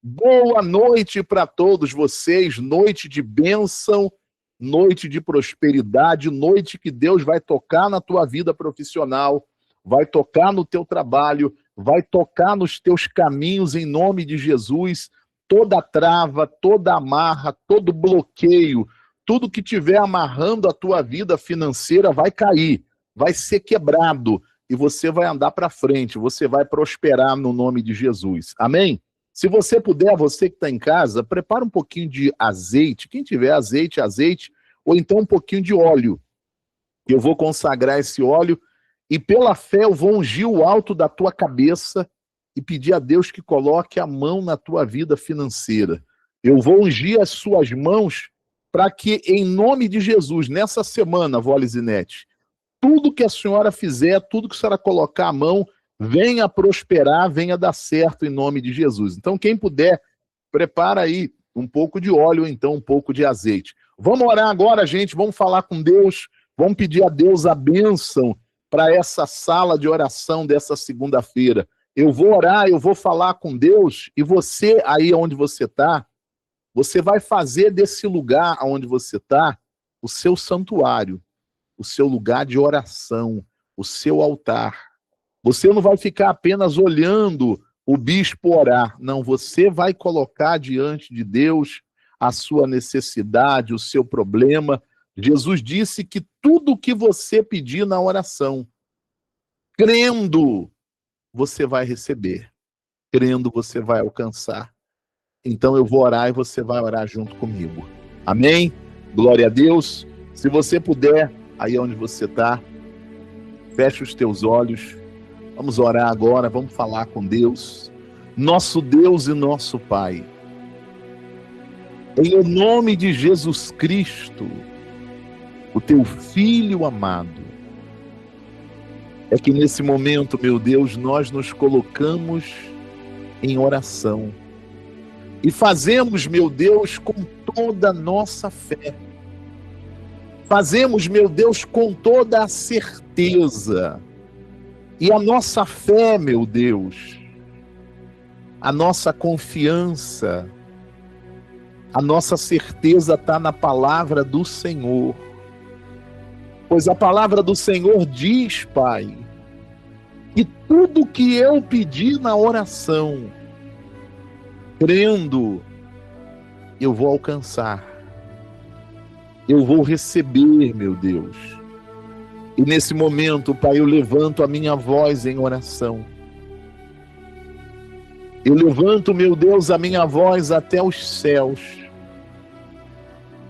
Boa noite para todos vocês, noite de bênção, noite de prosperidade, noite que Deus vai tocar na tua vida profissional, vai tocar no teu trabalho, vai tocar nos teus caminhos em nome de Jesus. Toda trava, toda amarra, todo bloqueio, tudo que estiver amarrando a tua vida financeira vai cair, vai ser quebrado e você vai andar para frente, você vai prosperar no nome de Jesus. Amém? Se você puder, você que está em casa, prepara um pouquinho de azeite. Quem tiver azeite, azeite, ou então um pouquinho de óleo. Eu vou consagrar esse óleo e pela fé eu vou ungir o alto da tua cabeça e pedir a Deus que coloque a mão na tua vida financeira. Eu vou ungir as suas mãos para que, em nome de Jesus, nessa semana, vó Lisinete, tudo que a senhora fizer, tudo que a senhora colocar a mão, venha prosperar, venha dar certo em nome de Jesus. Então, quem puder, prepara aí um pouco de óleo, ou então um pouco de azeite. Vamos orar agora, gente, vamos falar com Deus, vamos pedir a Deus a bênção para essa sala de oração dessa segunda-feira. Eu vou orar, eu vou falar com Deus, e você, aí onde você está, você vai fazer desse lugar onde você está o seu santuário, o seu lugar de oração, o seu altar. Você não vai ficar apenas olhando o bispo orar. Não, você vai colocar diante de Deus a sua necessidade, o seu problema. Jesus disse que tudo que você pedir na oração, crendo, você vai receber. Crendo, você vai alcançar. Então eu vou orar e você vai orar junto comigo. Amém? Glória a Deus. Se você puder, aí onde você está, feche os teus olhos. Vamos orar agora, vamos falar com Deus, nosso Deus e nosso Pai. Em nome de Jesus Cristo, o teu Filho amado, é que nesse momento, meu Deus, nós nos colocamos em oração e fazemos, meu Deus, com toda a nossa fé. Fazemos, meu Deus, com toda a certeza. E a nossa fé, meu Deus, a nossa confiança, a nossa certeza está na palavra do Senhor. Pois a palavra do Senhor diz, Pai, que tudo que eu pedi na oração, crendo, eu vou alcançar. Eu vou receber, meu Deus. E nesse momento, Pai, eu levanto a minha voz em oração. Eu levanto, meu Deus, a minha voz até os céus,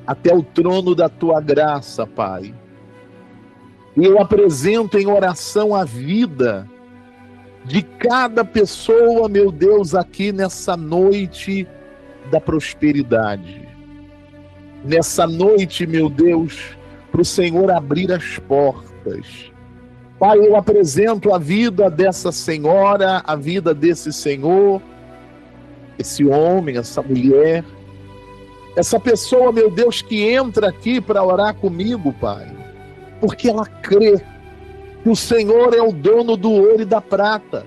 até o trono da Tua graça, Pai. E eu apresento em oração a vida de cada pessoa, meu Deus, aqui nessa noite da prosperidade. Nessa noite, meu Deus, para o Senhor abrir as portas. Pai, eu apresento a vida dessa senhora, a vida desse senhor, esse homem, essa mulher, essa pessoa, meu Deus, que entra aqui para orar comigo, Pai, porque ela crê que o Senhor é o dono do ouro e da prata,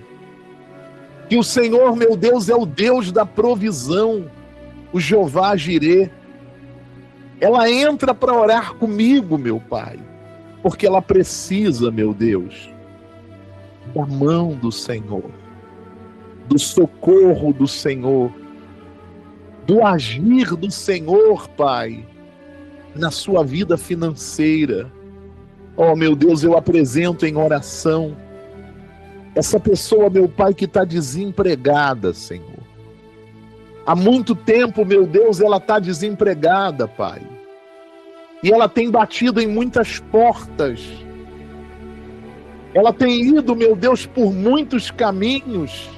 que o Senhor, meu Deus, é o Deus da provisão, o Jeová Jirê. Ela entra para orar comigo, meu Pai, porque ela precisa, meu Deus, da mão do Senhor, do socorro do Senhor, do agir do Senhor, Pai, na sua vida financeira. Oh, meu Deus, eu apresento em oração essa pessoa, meu Pai, que está desempregada, Senhor. Há muito tempo, meu Deus, ela está desempregada, Pai. E ela tem batido em muitas portas. Ela tem ido, meu Deus, por muitos caminhos.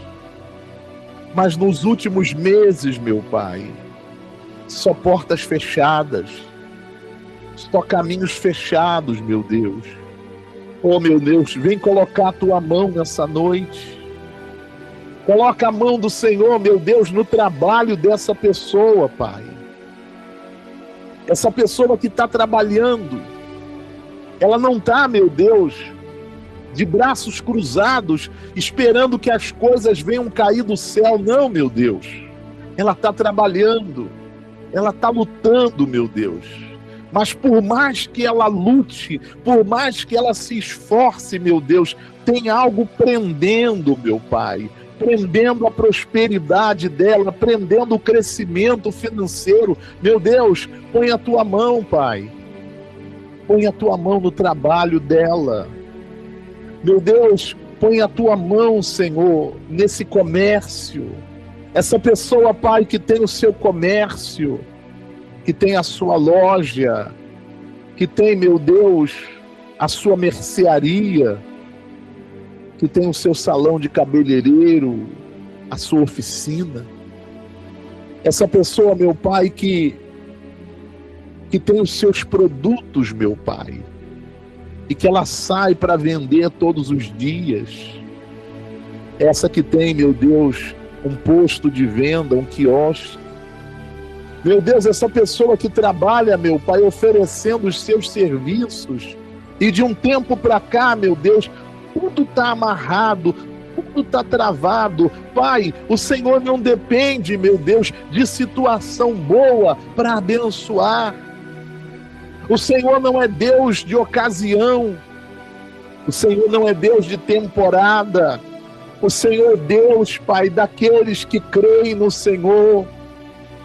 Mas nos últimos meses, meu Pai, só portas fechadas. Só caminhos fechados, meu Deus. Oh, meu Deus, vem colocar a Tua mão nessa noite. Coloca a mão do Senhor, meu Deus, no trabalho dessa pessoa, Pai. Essa pessoa que está trabalhando, ela não está, meu Deus, de braços cruzados, esperando que as coisas venham cair do céu. Não, meu Deus. ela está trabalhando, ela está lutando, meu Deus. Mas por mais que ela lute, por mais que ela se esforce, meu Deus, tem algo prendendo, meu Pai, prendendo a prosperidade dela, prendendo o crescimento financeiro. Meu Deus, põe a tua mão, Pai. Põe a tua mão no trabalho dela. Meu Deus, põe a tua mão, Senhor, nesse comércio. Essa pessoa, Pai, que tem o seu comércio, que tem a sua loja, que tem, meu Deus, a sua mercearia, que tem o seu salão de cabeleireiro, a sua oficina. Essa pessoa, meu Pai, que tem os seus produtos, meu Pai, e que ela sai para vender todos os dias. Essa que tem, meu Deus, um posto de venda, um quiosque. Meu Deus, essa pessoa que trabalha, meu Pai, oferecendo os seus serviços, e de um tempo para cá, meu Deus, tudo está amarrado, tudo está travado. Pai, o Senhor não depende, meu Deus, de situação boa para abençoar. O Senhor não é Deus de ocasião. O Senhor não é Deus de temporada. O Senhor é Deus, Pai, daqueles que creem no Senhor,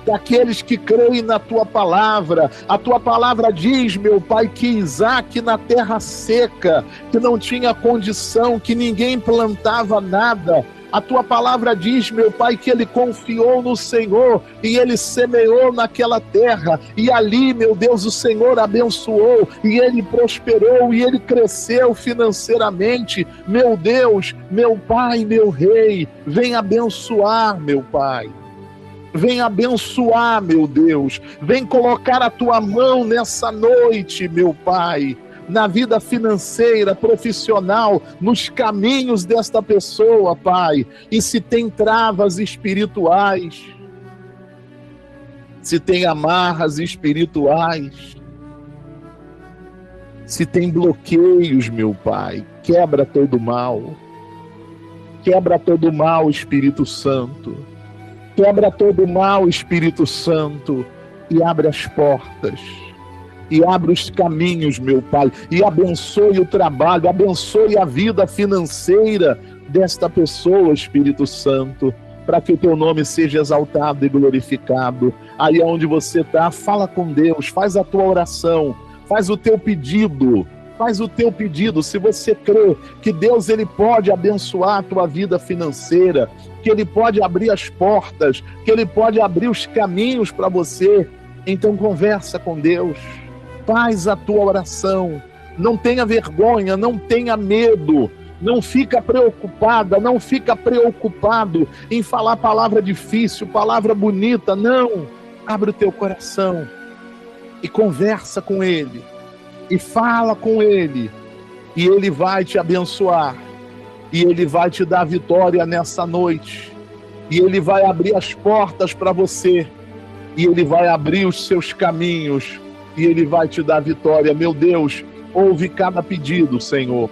daqueles que creem na Tua palavra. A Tua palavra diz, meu Pai, que Isaac na terra seca, que não tinha condição, que ninguém plantava nada, a Tua palavra diz, meu Pai, que ele confiou no Senhor e ele semeou naquela terra. E ali, meu Deus, o Senhor abençoou e ele prosperou e ele cresceu financeiramente. Meu Deus, meu Pai, meu Rei, vem abençoar, meu Pai. Vem abençoar, meu Deus. Vem colocar a Tua mão nessa noite, meu Pai, na vida financeira, profissional, nos caminhos desta pessoa, Pai. E se tem travas espirituais, se tem amarras espirituais, se tem bloqueios, meu Pai, quebra todo mal. Quebra todo mal, Espírito Santo. Quebra todo mal, Espírito Santo, e abre as portas. E abre os caminhos, meu Pai, e abençoe o trabalho, abençoe a vida financeira desta pessoa, Espírito Santo, para que o Teu nome seja exaltado e glorificado. Aí onde você está, fala com Deus, faz a tua oração, faz o teu pedido, se você crê que Deus ele pode abençoar a tua vida financeira, que Ele pode abrir as portas, que Ele pode abrir os caminhos para você, então conversa com Deus. Faz a tua oração, não tenha vergonha, não tenha medo, não fica preocupada, não fica preocupado em falar palavra difícil, palavra bonita, não. Abre o teu coração e conversa com Ele, e fala com Ele, e Ele vai te abençoar, e Ele vai te dar vitória nessa noite, e Ele vai abrir as portas para você, e Ele vai abrir os seus caminhos, e Ele vai te dar vitória. Meu Deus, ouve cada pedido, Senhor.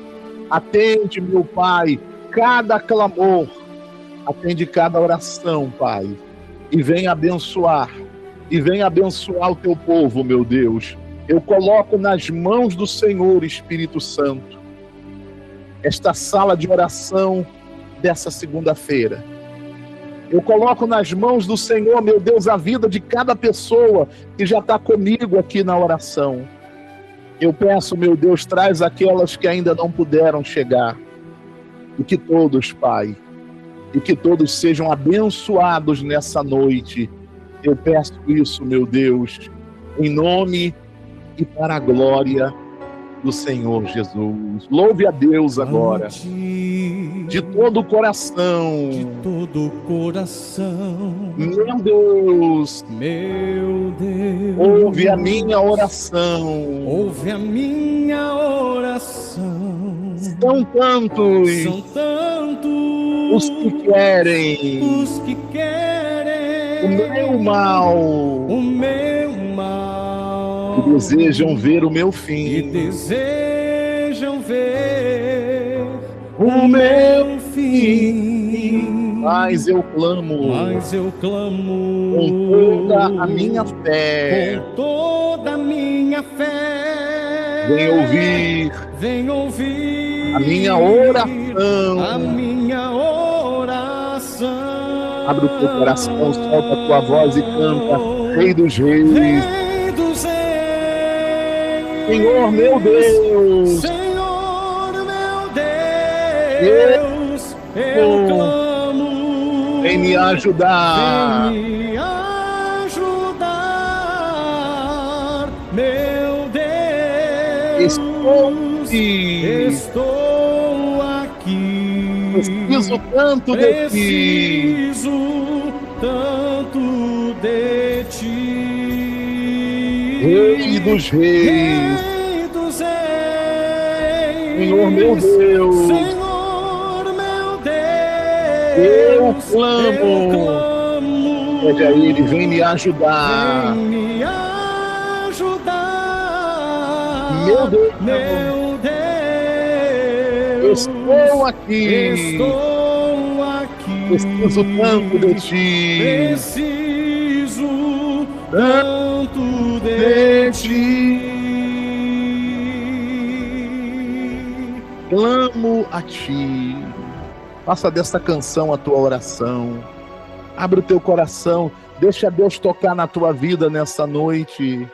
Atende, meu Pai, cada clamor. Atende cada oração, Pai. E vem abençoar. E vem abençoar o Teu povo, meu Deus. Eu coloco nas mãos do Senhor, Espírito Santo, esta sala de oração dessa segunda-feira. Eu coloco nas mãos do Senhor, meu Deus, a vida de cada pessoa que já está comigo aqui na oração. Eu peço, meu Deus, traz aquelas que ainda não puderam chegar. E que todos, Pai, e que todos sejam abençoados nessa noite. Eu peço isso, meu Deus, em nome e para a glória do Senhor Jesus. Louve a Deus agora, de todo o coração. De todo o coração. Meu Deus, ouve a minha oração. Ouve a minha oração. São tantos os que querem o meu mal. E desejam ver o meu fim. mas eu clamo com toda a minha fé. Com toda a minha fé. Vem ouvir a minha oração. A minha oração. Abre o teu coração, solta a tua voz e canta: Rei dos Reis. Rei dos Reis. Senhor meu Deus. Senhor meu Deus. Eu clamo. Vem me ajudar. Vem me ajudar, meu Deus. Estou aqui. Preciso tanto de ti. Preciso tanto de ti. Rei dos Reis. Rei dos Reis. Senhor meu Deus. Senhor meu Deus. Eu clamo. Pede a Ele, vem me ajudar. Vem me ajudar. Meu Deus. Meu Deus. Estou aqui. Estou aqui. Preciso tanto de ti. Preciso tanto de ti. Clamo a ti. Faça desta canção a tua oração. Abre o teu coração. Deixa Deus tocar na tua vida nessa noite.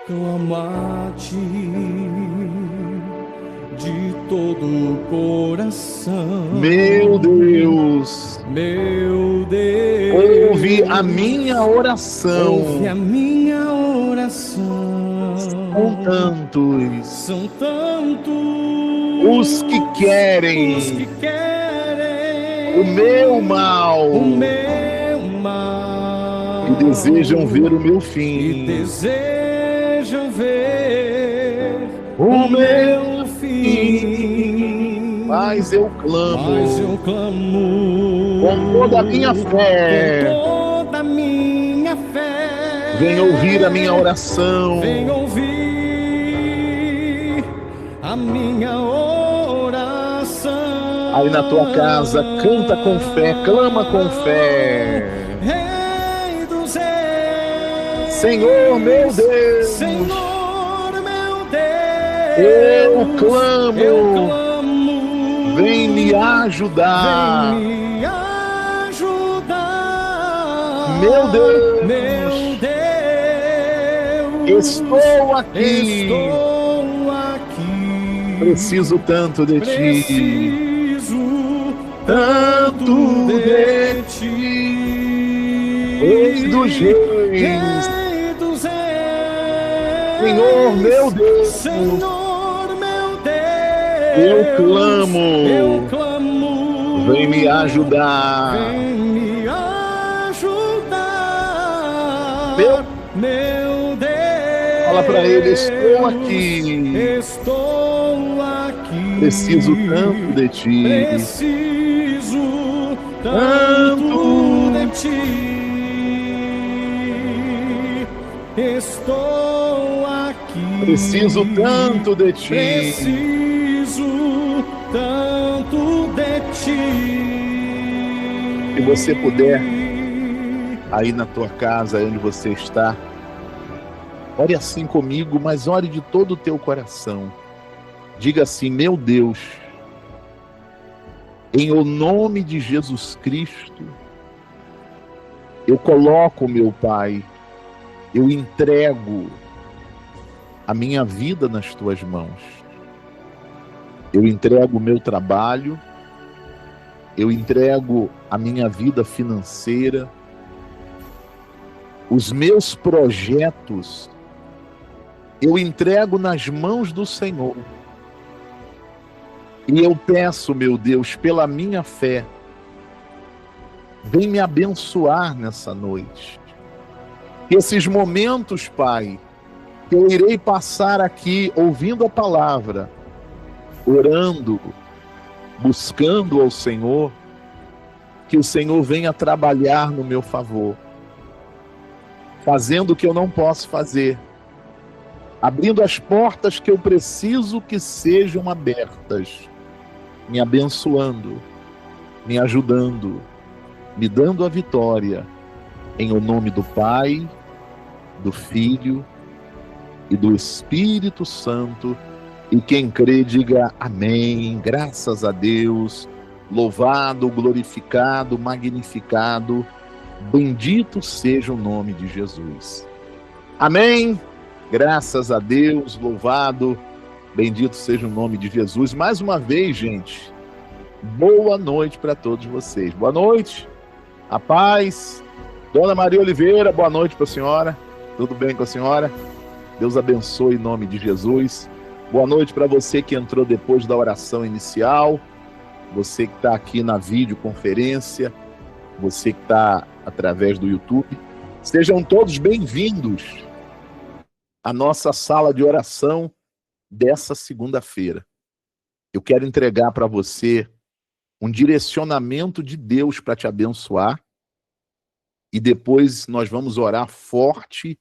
Clamo a ti de todo o coração. Meu Deus. Meu Deus. Ouve a minha oração. Ouve a minha oração. São tantos. São tantos Os que querem. O meu mal. O meu mal. E desejam ver o meu E fim. desejam ver O meu fim. Mas eu clamo. Mas eu clamo Com toda a minha fé. Com toda a minha fé. Vem ouvir a minha oração. Vem ouvir a minha oração. Aí na tua casa, canta com fé, clama com fé. Rei dos Reis. Senhor meu Deus. Senhor meu Deus. Eu clamo. Vem me ajudar. ajudar. Vem me ajudar. Meu Deus. Meu Deus. Estou aqui. Estou aqui. Preciso tanto de ti. Preciso Tanto de ti. Rei dos Reis. Rei dos Reis. Senhor meu Deus. Senhor meu Deus. Eu clamo. Eu clamo. Vem me ajudar. Vem me ajudar. Meu Deus. Fala pra Ele, estou aqui. Estou aqui. Preciso tanto de ti. Preciso tanto de ti. Estou aqui. Preciso tanto de ti. Preciso tanto de ti. Se você puder, aí na tua casa, onde você está, ore assim comigo, mas ore de todo o teu coração. Diga assim: meu Deus, em o nome de Jesus Cristo, eu coloco, meu Pai, eu entrego a minha vida nas tuas mãos. Eu entrego o meu trabalho, eu entrego a minha vida financeira, os meus projetos, eu entrego nas mãos do Senhor. E eu peço, meu Deus, pela minha fé, vem me abençoar nessa noite. Que esses momentos, Pai, que eu irei passar aqui ouvindo a palavra, orando, buscando ao Senhor, que o Senhor venha trabalhar no meu favor, fazendo o que eu não posso fazer, abrindo as portas que eu preciso que sejam abertas, me abençoando, me ajudando, me dando a vitória, em o nome do Pai, do Filho e do Espírito Santo. E quem crê, diga amém, graças a Deus, louvado, glorificado, magnificado, bendito seja o nome de Jesus. Amém, graças a Deus, louvado, bendito seja o nome de Jesus. Mais uma vez, gente, boa noite para todos vocês. Boa noite, a paz. Dona Maria Oliveira, boa noite para a senhora. Tudo bem com a senhora? Deus abençoe em nome de Jesus. Boa noite para você que entrou depois da oração inicial, você que está aqui na videoconferência, você que está através do YouTube. Sejam todos bem-vindos à nossa sala de oração dessa segunda-feira. Eu quero entregar para você um direcionamento de Deus para te abençoar e depois nós vamos orar forte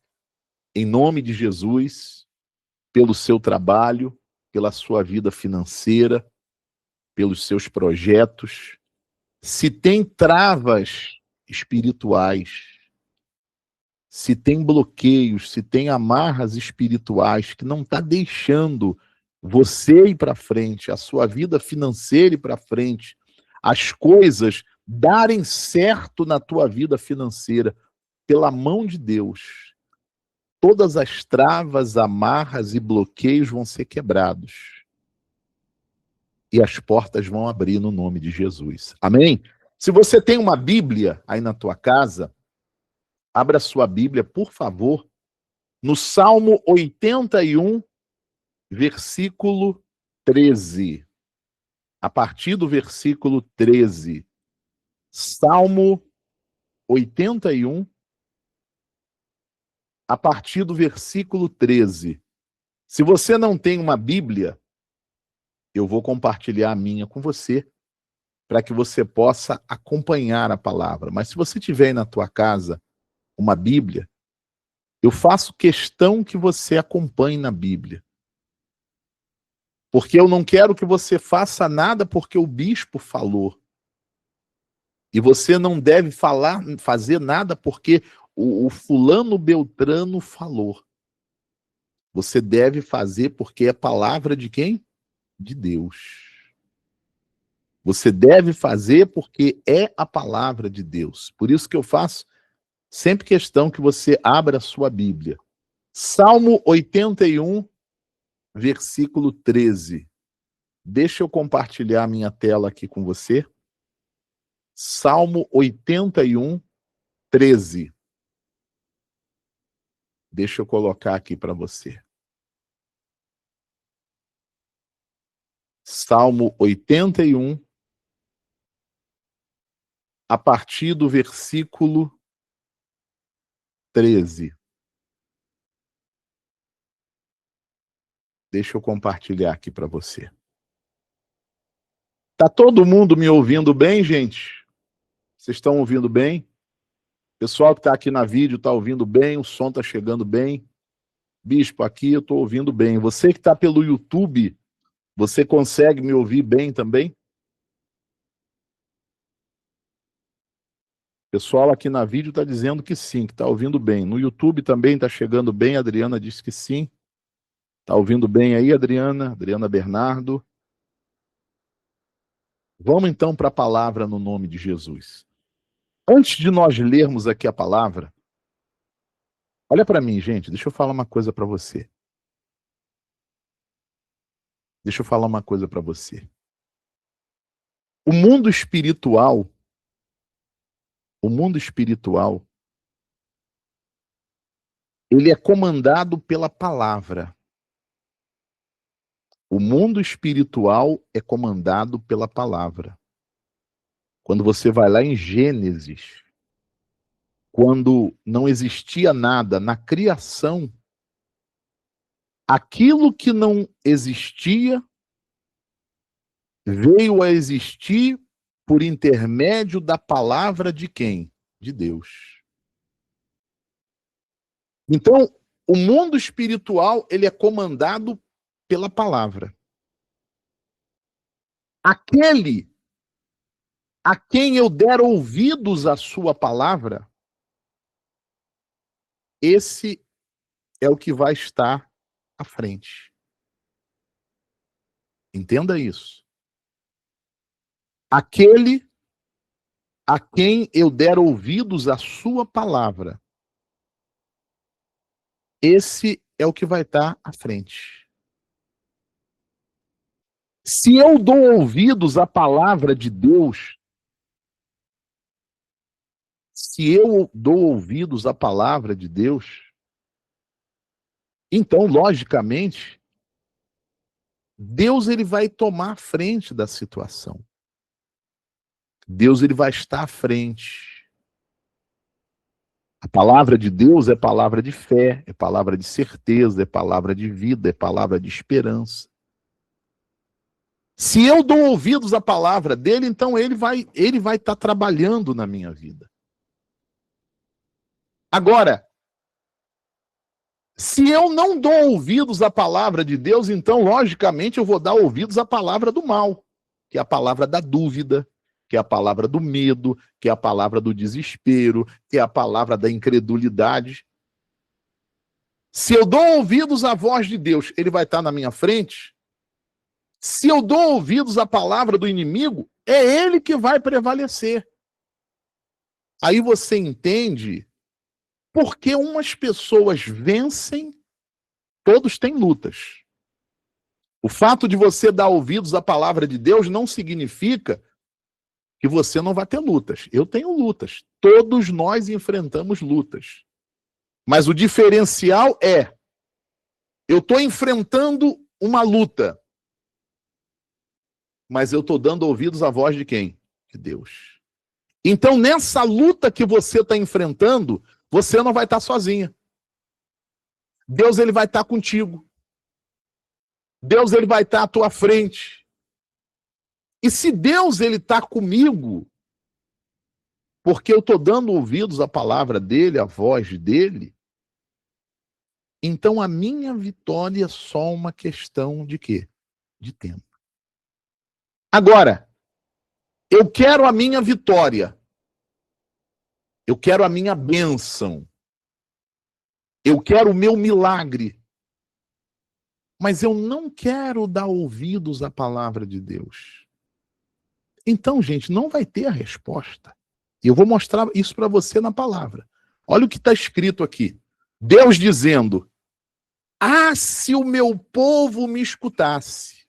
em nome de Jesus pelo seu trabalho, pela sua vida financeira, pelos seus projetos. Se tem travas espirituais, se tem bloqueios, se tem amarras espirituais que não está deixando você ir para frente, a sua vida financeira ir para frente, as coisas darem certo na tua vida financeira, pela mão de Deus, todas as travas, amarras e bloqueios vão ser quebrados. E as portas vão abrir no nome de Jesus. Amém? Se você tem uma Bíblia aí na tua casa, abra sua Bíblia, por favor, no Salmo 81, versículo 13. A partir do versículo 13. Salmo 81, a partir do versículo 13. Se você não tem uma Bíblia, eu vou compartilhar a minha com você, para que você possa acompanhar a palavra. Mas se você tiver aí na tua casa uma Bíblia, eu faço questão que você acompanhe na Bíblia. Porque eu não quero que você faça nada porque o bispo falou. E você não deve fazer nada porque o fulano Beltrano falou. Você deve fazer porque é palavra de quem? De Deus. Você deve fazer porque é a palavra de Deus. Por isso que eu faço sempre questão que você abra a sua Bíblia. Salmo 81, versículo 13. Deixa eu compartilhar a minha tela aqui com você. Salmo 81, 13. Deixa eu colocar aqui para você. Salmo 81, a partir do versículo 13. Deixa eu compartilhar aqui para você. Tá todo mundo me ouvindo bem, gente? Vocês estão ouvindo bem? O pessoal que está aqui na vídeo está ouvindo bem, o som está chegando bem. Bispo, aqui eu estou ouvindo bem. Você que está pelo YouTube, você consegue me ouvir bem também? O pessoal aqui na vídeo está dizendo que sim, que está ouvindo bem. No YouTube também está chegando bem, a Adriana disse que sim. Está ouvindo bem aí, Adriana? Adriana Bernardo. Vamos então para a palavra no nome de Jesus. Antes de nós lermos aqui a palavra, olha para mim, gente, deixa eu falar uma coisa para você. Deixa eu falar uma coisa para você. O mundo espiritual, ele é comandado pela palavra. O mundo espiritual é comandado pela palavra. Quando você vai lá em Gênesis, quando não existia nada na criação, aquilo que não existia veio a existir por intermédio da palavra de quem? De Deus. Então, o mundo espiritual, ele é comandado pela palavra. Aquele a quem eu der ouvidos à sua palavra, esse é o que vai estar à frente. Entenda isso. Aquele a quem eu der ouvidos à sua palavra, esse é o que vai estar à frente. Se eu dou ouvidos à palavra de Deus, se eu dou ouvidos à palavra de Deus, então, logicamente, Deus ele vai tomar a frente da situação. Deus ele vai estar à frente. A palavra de Deus é palavra de fé, é palavra de certeza, é palavra de vida, é palavra de esperança. Se eu dou ouvidos à palavra dele, então ele vai estar trabalhando na minha vida. Agora, se eu não dou ouvidos à palavra de Deus, então, logicamente, eu vou dar ouvidos à palavra do mal, que é a palavra da dúvida, que é a palavra do medo, que é a palavra do desespero, que é a palavra da incredulidade. Se eu dou ouvidos à voz de Deus, ele vai estar na minha frente. Se eu dou ouvidos à palavra do inimigo, é ele que vai prevalecer. Aí você entende por que umas pessoas vencem, todos têm lutas. O fato de você dar ouvidos à palavra de Deus não significa que você não vai ter lutas. Eu tenho lutas. Todos nós enfrentamos lutas. Mas o diferencial é, eu estou enfrentando uma luta, mas eu estou dando ouvidos à voz de quem? De Deus. Então, nessa luta que você está enfrentando, você não vai estar sozinha. Deus ele vai estar contigo. Deus ele vai estar à tua frente. E se Deus ele está comigo, porque eu estou dando ouvidos à palavra dele, à voz dele, então a minha vitória é só uma questão de quê? De tempo. Agora, eu quero a minha vitória. Eu quero a minha bênção. Eu quero o meu milagre. Mas eu não quero dar ouvidos à palavra de Deus. Então, gente, não vai ter a resposta. E eu vou mostrar isso para você na palavra. Olha o que está escrito aqui. Deus dizendo: ah, se o meu povo me escutasse.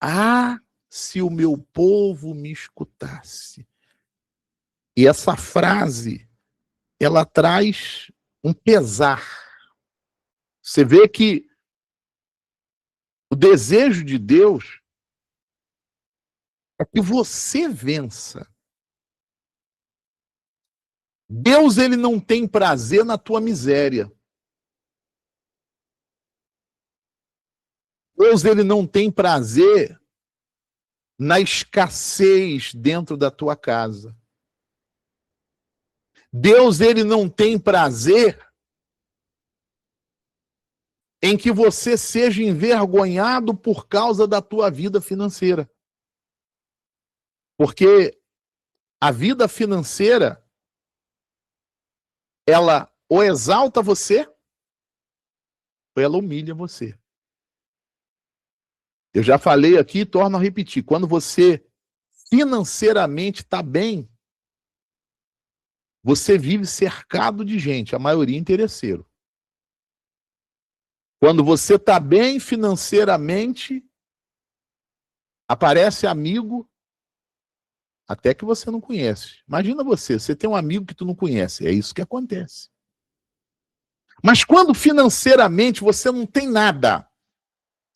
Ah, se o meu povo me escutasse. E essa frase, ela traz um pesar. Você vê que o desejo de Deus é que você vença. Deus ele não tem prazer na tua miséria. Deus ele não tem prazer na escassez dentro da tua casa. Deus ele não tem prazer em que você seja envergonhado por causa da tua vida financeira. Porque a vida financeira, ela ou exalta você, ou ela humilha você. Eu já falei aqui e torno a repetir. Quando você financeiramente está bem, você vive cercado de gente, a maioria interesseiro. Quando você está bem financeiramente, aparece amigo até que você não conhece. Imagina você tem um amigo que tu não conhece. É isso que acontece. Mas quando financeiramente você não tem nada,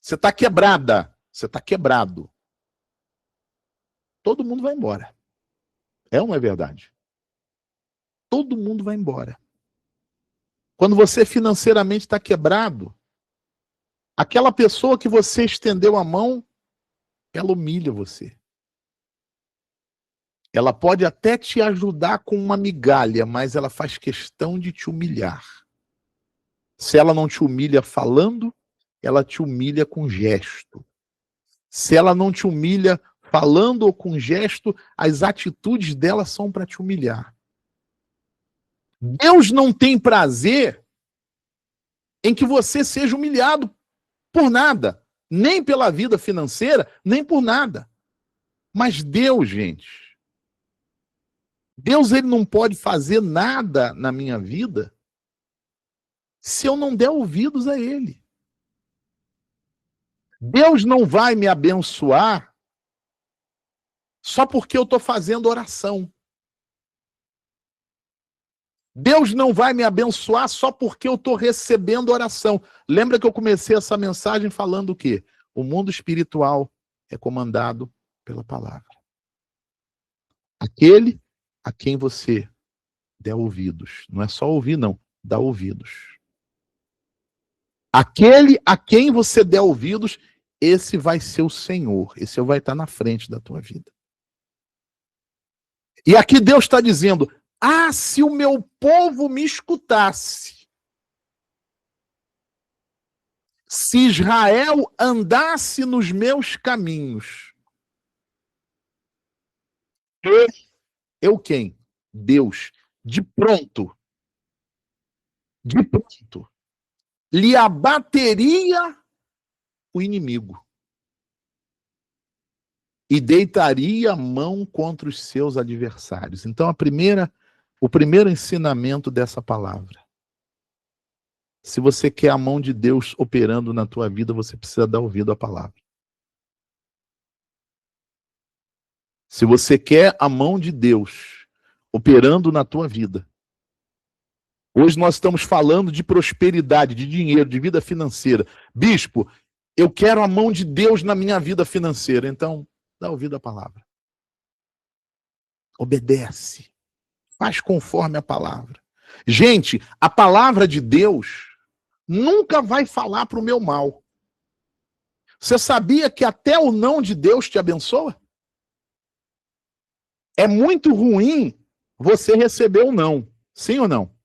você está quebrada, você está quebrado, todo mundo vai embora. É ou não é verdade? Todo mundo vai embora. Quando você financeiramente está quebrado, aquela pessoa que você estendeu a mão, ela humilha você. Ela pode até te ajudar com uma migalha, mas ela faz questão de te humilhar. Se ela não te humilha falando, ela te humilha com gesto. Se ela não te humilha falando ou com gesto, as atitudes dela são para te humilhar. Deus não tem prazer em que você seja humilhado por nada, nem pela vida financeira, nem por nada. Mas Deus, gente, Deus ele não pode fazer nada na minha vida se eu não der ouvidos a ele. Deus não vai me abençoar só porque eu estou fazendo oração. Deus não vai me abençoar só porque eu estou recebendo oração. Lembra que eu comecei essa mensagem falando o quê? O mundo espiritual é comandado pela palavra. Aquele a quem você der ouvidos. Não é só ouvir, não. Dá ouvidos. Aquele a quem você der ouvidos, esse vai ser o Senhor. Esse vai estar na frente da tua vida. E aqui Deus está dizendo, se o meu povo me escutasse, se Israel andasse nos meus caminhos, eu quem? Deus, de pronto, lhe abateria o inimigo e deitaria a mão contra os seus adversários. Então, o primeiro ensinamento dessa palavra. Se você quer a mão de Deus operando na tua vida, você precisa dar ouvido à palavra. Se você quer a mão de Deus operando na tua vida, hoje nós estamos falando de prosperidade, de dinheiro, de vida financeira. Bispo, eu quero a mão de Deus na minha vida financeira. Então, dá ouvido à palavra. Obedece. Faz conforme a palavra. Gente, a palavra de Deus nunca vai falar para o meu mal. Você sabia que até o não de Deus te abençoa? É muito ruim você receber o não. Sim ou não?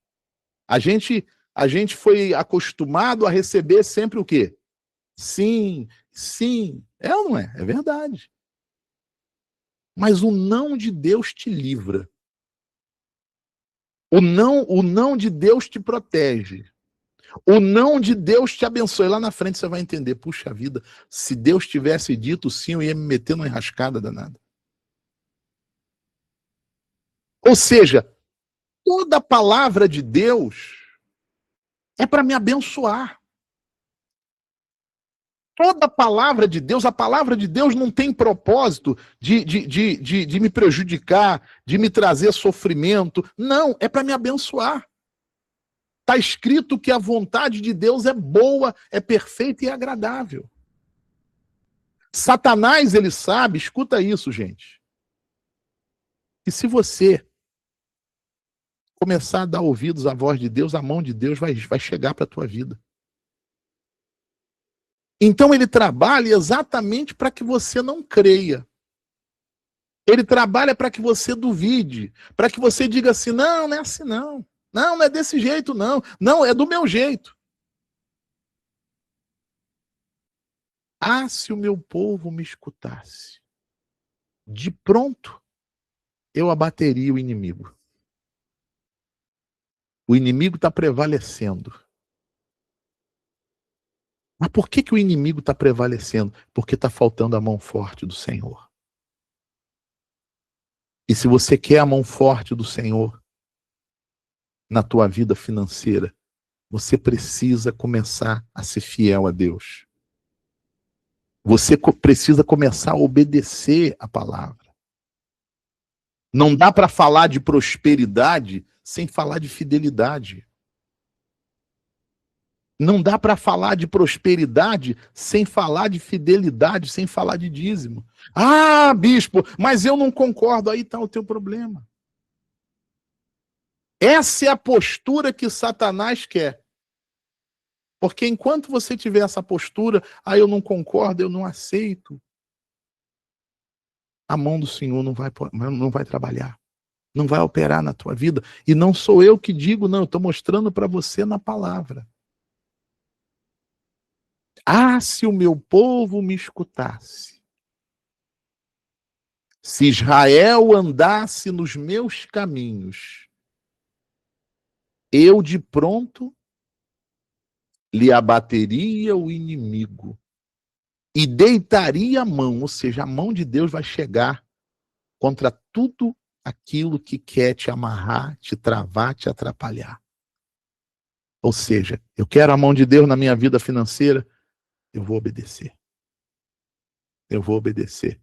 A gente foi acostumado a receber sempre o quê? Sim, sim. É ou não é? É verdade. Mas o não de Deus te livra. O não de Deus te protege. O não de Deus te abençoe. Lá na frente você vai entender, puxa vida, se Deus tivesse dito sim, eu ia me meter numa enrascada danada. Ou seja, toda palavra de Deus é para me abençoar. Toda palavra de Deus, a palavra de Deus não tem propósito de me prejudicar, de me trazer sofrimento. Não, é para me abençoar. Está escrito que a vontade de Deus é boa, é perfeita e agradável. Satanás, ele sabe, escuta isso, gente, que se você começar a dar ouvidos à voz de Deus, a mão de Deus vai chegar para a tua vida. Então ele trabalha exatamente para que você não creia. Ele trabalha para que você duvide, para que você diga assim, não é assim não. Não é desse jeito não. Não, é do meu jeito. Se o meu povo me escutasse, de pronto eu abateria o inimigo. O inimigo está prevalecendo. Mas por que o inimigo está prevalecendo? Porque está faltando a mão forte do Senhor. E se você quer a mão forte do Senhor na tua vida financeira, você precisa começar a ser fiel a Deus. Você precisa começar a obedecer a palavra. Não dá para falar de prosperidade sem falar de fidelidade. Não dá para falar de prosperidade sem falar de fidelidade, sem falar de dízimo. Bispo, mas eu não concordo. Aí está o teu problema. Essa é a postura que Satanás quer. Porque enquanto você tiver essa postura, eu não concordo, eu não aceito, a mão do Senhor não vai trabalhar. Não vai operar na tua vida. E não sou eu que digo, não. Eu estou mostrando para você na palavra. Se o meu povo me escutasse. Se Israel andasse nos meus caminhos, eu de pronto lhe abateria o inimigo e deitaria a mão, ou seja, a mão de Deus vai chegar contra tudo aquilo que quer te amarrar, te travar, te atrapalhar. Ou seja, eu quero a mão de Deus na minha vida financeira, eu vou obedecer. Eu vou obedecer.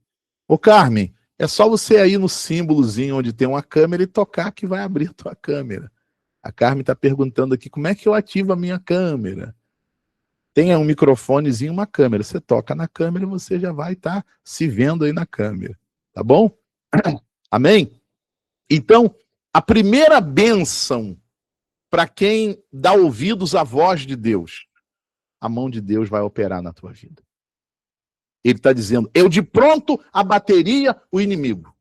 Ô Carmen, é só você ir no símbolozinho onde tem uma câmera e tocar que vai abrir a tua câmera. A Carmen está perguntando aqui, como é que eu ativo a minha câmera? Tem um microfonezinho, uma câmera. Você toca na câmera e você já vai estar se vendo aí na câmera. Tá bom? Amém? Então, a primeira bênção para quem dá ouvidos à voz de Deus, a mão de Deus vai operar na tua vida. Ele está dizendo, eu de pronto abateria o inimigo.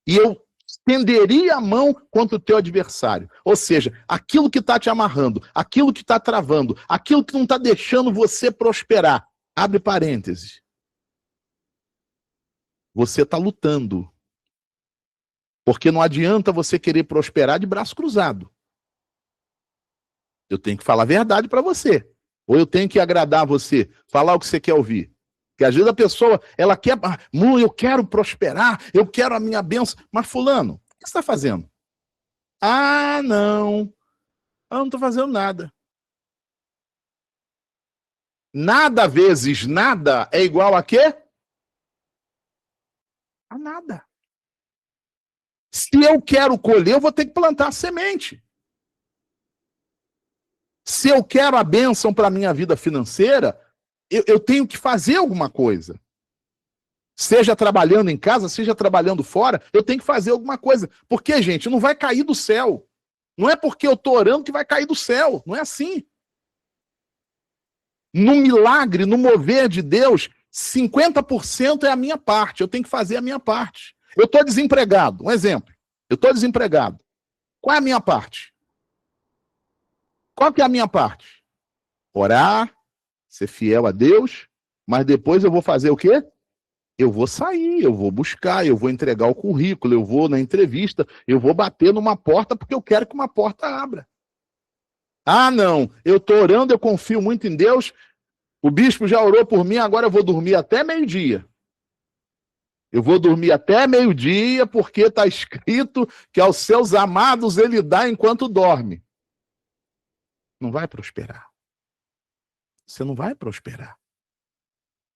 E eu estenderia a mão contra o teu adversário. Ou seja, aquilo que está te amarrando, aquilo que está travando, aquilo que não está deixando você prosperar. Abre parênteses. Você está lutando. Porque não adianta você querer prosperar de braço cruzado. Eu tenho que falar a verdade para você. Ou eu tenho que agradar você, falar o que você quer ouvir. Porque às vezes a pessoa, ela quer, eu quero prosperar, eu quero a minha bênção. Mas fulano, o que você está fazendo? Ah, não. Eu não estou fazendo nada. Nada vezes nada é igual a quê? A nada. Se eu quero colher, eu vou ter que plantar a semente. Se eu quero a bênção para a minha vida financeira, eu tenho que fazer alguma coisa. Seja trabalhando em casa, seja trabalhando fora, eu tenho que fazer alguma coisa. Porque, gente, não vai cair do céu. Não é porque eu estou orando que vai cair do céu. Não é assim. No milagre, no mover de Deus, 50% é a minha parte. Eu tenho que fazer a minha parte. Eu estou desempregado. Um exemplo. Eu estou desempregado. Qual é a minha parte? Qual que é a minha parte? Orar, ser fiel a Deus, mas depois eu vou fazer o quê? Eu vou sair, eu vou buscar, eu vou entregar o currículo, eu vou na entrevista, eu vou bater numa porta porque eu quero que uma porta abra. Ah, não, eu estou orando, eu confio muito em Deus, o bispo já orou por mim, agora eu vou dormir até meio-dia. Eu vou dormir até meio-dia porque está escrito que aos seus amados ele dá enquanto dorme. Não vai prosperar. Você não vai prosperar.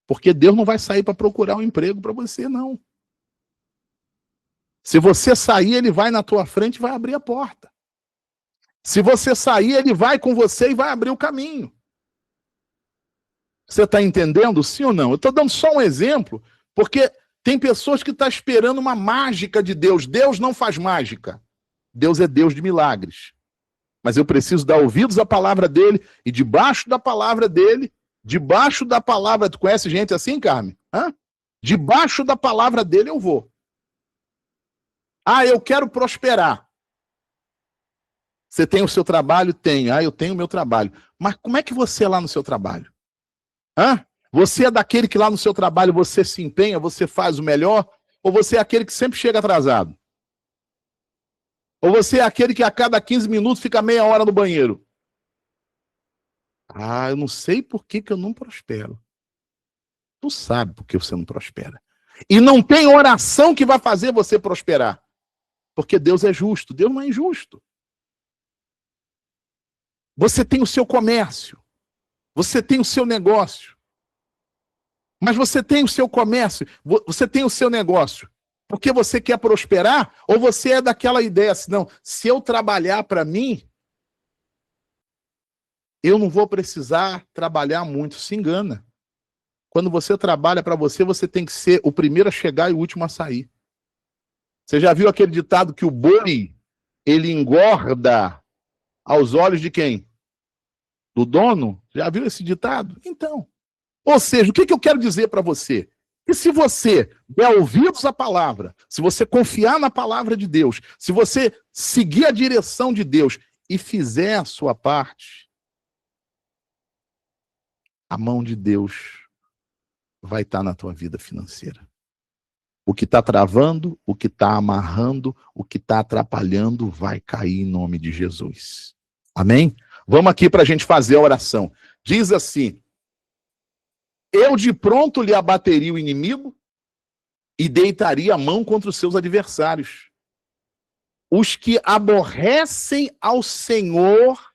Porque Deus não vai sair para procurar um emprego para você, não. Se você sair, ele vai na tua frente e vai abrir a porta. Se você sair, ele vai com você e vai abrir o caminho. Você está entendendo, sim ou não? Eu estou dando só um exemplo, porque tem pessoas que estão esperando uma mágica de Deus. Deus não faz mágica. Deus é Deus de milagres. Mas eu preciso dar ouvidos à palavra dele, e debaixo da palavra dele, debaixo da palavra... Tu conhece gente assim, Carmen? Hã? Debaixo da palavra dele eu vou. Ah, eu quero prosperar. Você tem o seu trabalho? Tenho. Ah, eu tenho o meu trabalho. Mas como é que você é lá no seu trabalho? Hã? Você é daquele que lá no seu trabalho você se empenha, você faz o melhor? Ou você é aquele que sempre chega atrasado? Ou você é aquele que a cada 15 minutos fica meia hora no banheiro? Ah, eu não sei por que eu não prospero. Tu sabe por que você não prospera. E não tem oração que vai fazer você prosperar. Porque Deus é justo. Deus não é injusto. Você tem o seu comércio. Você tem o seu negócio. Mas você tem o seu comércio. Você tem o seu negócio. Porque você quer prosperar? Ou você é daquela ideia assim, não, se eu trabalhar para mim, eu não vou precisar trabalhar muito. Se engana. Quando você trabalha para você, você tem que ser o primeiro a chegar e o último a sair. Você já viu aquele ditado que o boi, ele engorda aos olhos de quem? Do dono? Já viu esse ditado? Então. Ou seja, o que eu quero dizer para você? Que se você der ouvidos à palavra, se você confiar na palavra de Deus, se você seguir a direção de Deus e fizer a sua parte, a mão de Deus vai estar na tua vida financeira. O que está travando, o que está amarrando, o que está atrapalhando, vai cair em nome de Jesus. Amém? Vamos aqui para a gente fazer a oração. Diz assim: eu de pronto lhe abateria o inimigo e deitaria a mão contra os seus adversários. Os que aborrecem ao Senhor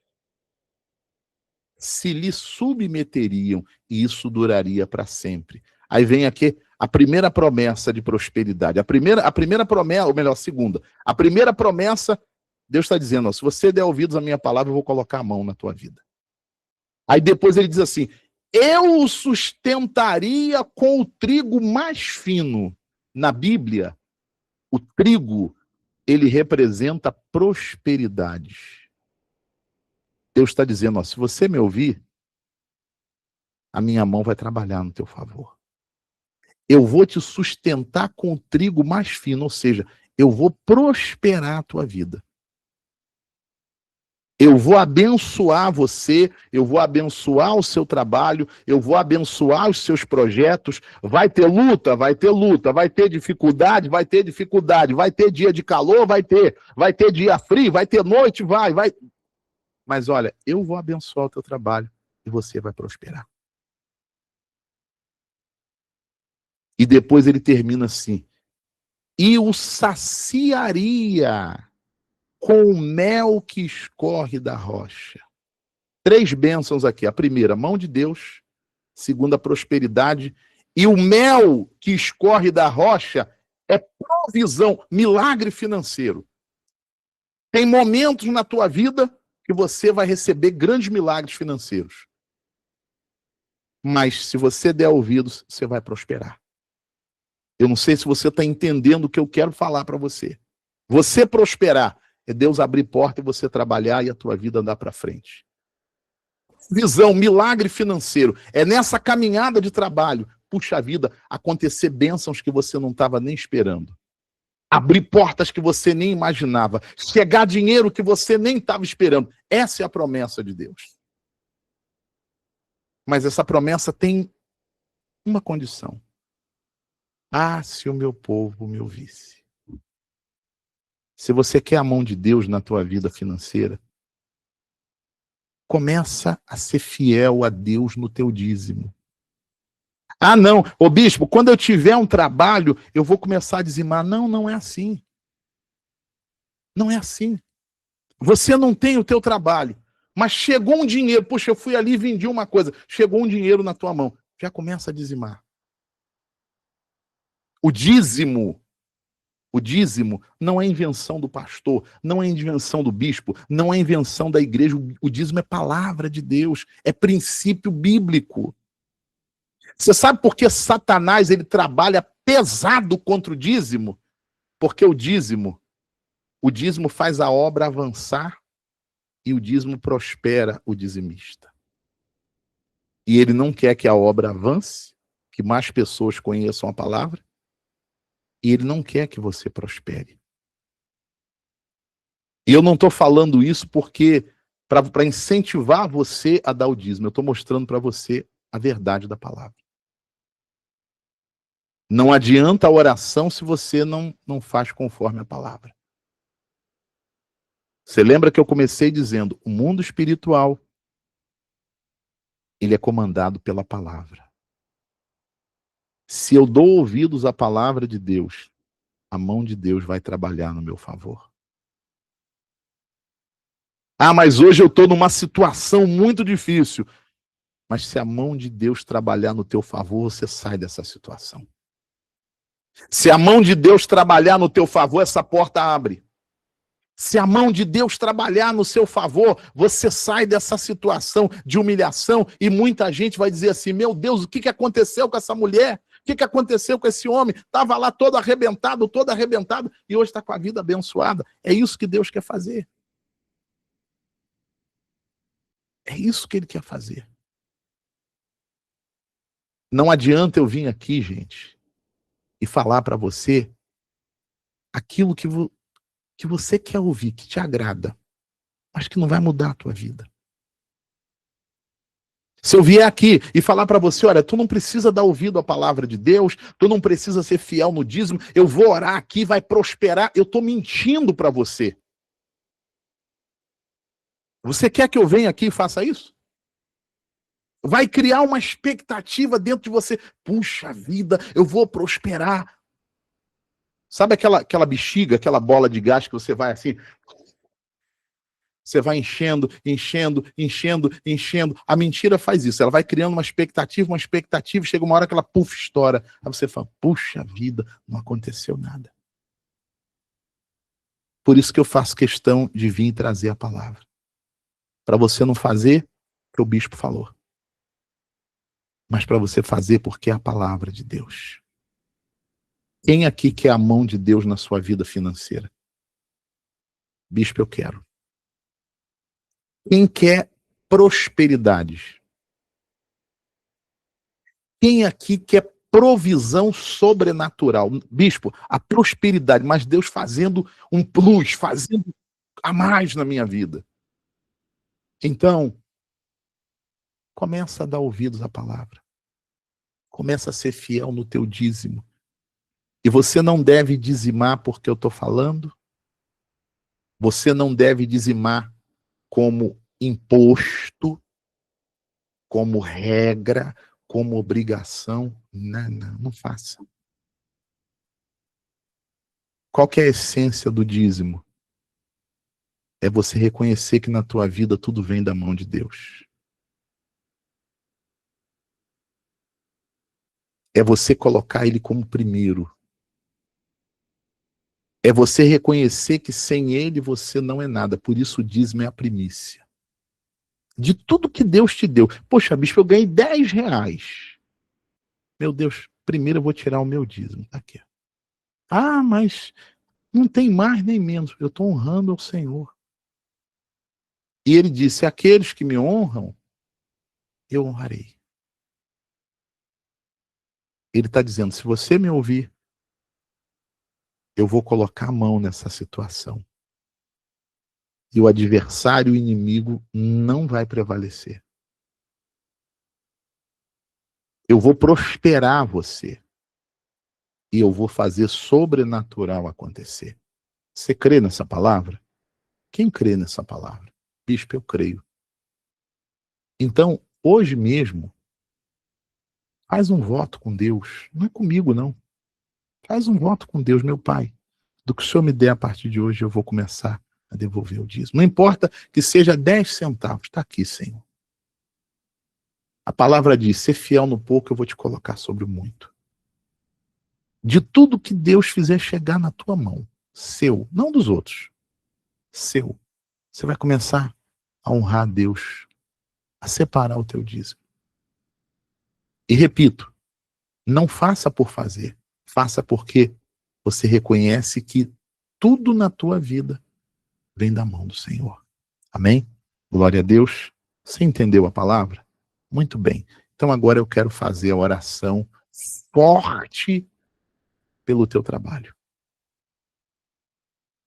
se lhe submeteriam, e isso duraria para sempre. Aí vem aqui a primeira promessa de prosperidade. A primeira promessa, ou melhor, a segunda. A primeira promessa, Deus está dizendo, ó, se você der ouvidos à minha palavra, eu vou colocar a mão na tua vida. Aí depois ele diz assim: eu o sustentaria com o trigo mais fino. Na Bíblia, o trigo, ele representa prosperidade. Deus está dizendo, ó, se você me ouvir, a minha mão vai trabalhar no teu favor. Eu vou te sustentar com o trigo mais fino, ou seja, eu vou prosperar a tua vida. Eu vou abençoar você, eu vou abençoar o seu trabalho, eu vou abençoar os seus projetos. Vai ter luta, vai ter luta, vai ter dificuldade, vai ter dificuldade, vai ter dia de calor, vai ter dia frio, vai ter noite, vai. Mas olha, eu vou abençoar o teu trabalho e você vai prosperar. E depois ele termina assim: e o saciaria com o mel que escorre da rocha. 3 bênçãos aqui. A primeira, mão de Deus. Segunda, prosperidade. E o mel que escorre da rocha é provisão, milagre financeiro. Tem momentos na tua vida que você vai receber grandes milagres financeiros. Mas se você der ouvidos, você vai prosperar. Eu não sei se você está entendendo o que eu quero falar para você. Você prosperar é Deus abrir porta e você trabalhar e a tua vida andar para frente. Visão, milagre financeiro. É nessa caminhada de trabalho, puxa vida, acontecer bênçãos que você não estava nem esperando. Abrir portas que você nem imaginava. Chegar dinheiro que você nem estava esperando. Essa é a promessa de Deus. Mas essa promessa tem uma condição. Ah, se o meu povo me ouvisse. Se você quer a mão de Deus na tua vida financeira, começa a ser fiel a Deus no teu dízimo. Ah, não, ô bispo, quando eu tiver um trabalho, eu vou começar a dizimar. Não, não é assim. Não é assim. Você não tem o teu trabalho, mas chegou um dinheiro. Puxa, eu fui ali e vendi uma coisa. Chegou um dinheiro na tua mão. Já começa a dizimar. O dízimo não é invenção do pastor, não é invenção do bispo, não é invenção da igreja. O dízimo é palavra de Deus, é princípio bíblico. Você sabe por que Satanás ele trabalha pesado contra o dízimo? Porque o dízimo faz a obra avançar e o dízimo prospera o dizimista. E ele não quer que a obra avance, que mais pessoas conheçam a palavra, e ele não quer que você prospere. E eu não estou falando isso porque para incentivar você a dar o dízimo. Eu estou mostrando para você a verdade da palavra. Não adianta a oração se você não faz conforme a palavra. Você lembra que eu comecei dizendo, o mundo espiritual, ele é comandado pela palavra. Se eu dou ouvidos à palavra de Deus, a mão de Deus vai trabalhar no meu favor. Ah, mas hoje eu estou numa situação muito difícil. Mas se a mão de Deus trabalhar no teu favor, você sai dessa situação. Se a mão de Deus trabalhar no teu favor, essa porta abre. Se a mão de Deus trabalhar no seu favor, você sai dessa situação de humilhação e muita gente vai dizer assim, meu Deus, o que aconteceu com essa mulher? O que aconteceu com esse homem? Estava lá todo arrebentado e hoje está com a vida abençoada. É isso que Deus quer fazer. É isso que Ele quer fazer. Não adianta eu vir aqui, gente, e falar para você aquilo que você quer ouvir, que te agrada, mas que não vai mudar a tua vida. Se eu vier aqui e falar para você, olha, tu não precisa dar ouvido à palavra de Deus, tu não precisa ser fiel no dízimo, eu vou orar aqui, vai prosperar, eu estou mentindo para você. Você quer que eu venha aqui e faça isso? Vai criar uma expectativa dentro de você. Puxa vida, eu vou prosperar. Sabe aquela bexiga, aquela bola de gás que você vai assim... Você vai enchendo, enchendo, enchendo, enchendo. A mentira faz isso. Ela vai criando uma expectativa, e chega uma hora que ela, puf, estoura. Aí você fala, puxa vida, não aconteceu nada. Por isso que eu faço questão de vir trazer a palavra. Para você não fazer o que o bispo falou. Mas para você fazer porque é a palavra de Deus. Quem aqui quer a mão de Deus na sua vida financeira? Bispo, eu quero. Quem quer prosperidade? Quem aqui quer provisão sobrenatural? Bispo, a prosperidade, mas Deus fazendo um plus, fazendo a mais na minha vida. Então, começa a dar ouvidos à palavra. Começa a ser fiel no teu dízimo. E você não deve dizimar porque eu estou falando. Você não deve dizimar como imposto, como regra, como obrigação. Não faça. Qual que é a essência do dízimo? É você reconhecer que na tua vida tudo vem da mão de Deus. É você colocar ele como primeiro. É você reconhecer que sem ele você não é nada. Por isso o dízimo é a primícia. De tudo que Deus te deu. Poxa, bispo, eu ganhei R$10. Meu Deus, primeiro eu vou tirar o meu dízimo. Tá aqui. Ah, mas não tem mais nem menos. Eu estou honrando ao Senhor. E ele disse, aqueles que me honram, eu honrarei. Ele está dizendo, se você me ouvir, eu vou colocar a mão nessa situação. E o adversário, o inimigo, não vai prevalecer. Eu vou prosperar você. E eu vou fazer sobrenatural acontecer. Você crê nessa palavra? Quem crê nessa palavra? Bispo, eu creio. Então, hoje mesmo, faz um voto com Deus. Não é comigo, não. Faz um voto com Deus, meu Pai. Do que o Senhor me der a partir de hoje, eu vou começar a devolver o dízimo. Não importa que seja 10 centavos. Está aqui, Senhor. A palavra diz, ser fiel no pouco, eu vou te colocar sobre o muito. De tudo que Deus fizer chegar na tua mão, seu, não dos outros, seu, você vai começar a honrar a Deus, a separar o teu dízimo. E repito, não faça por fazer, faça porque você reconhece que tudo na tua vida vem da mão do Senhor. Amém? Glória a Deus. Você entendeu a palavra? Muito bem. Então agora eu quero fazer a oração forte pelo teu trabalho.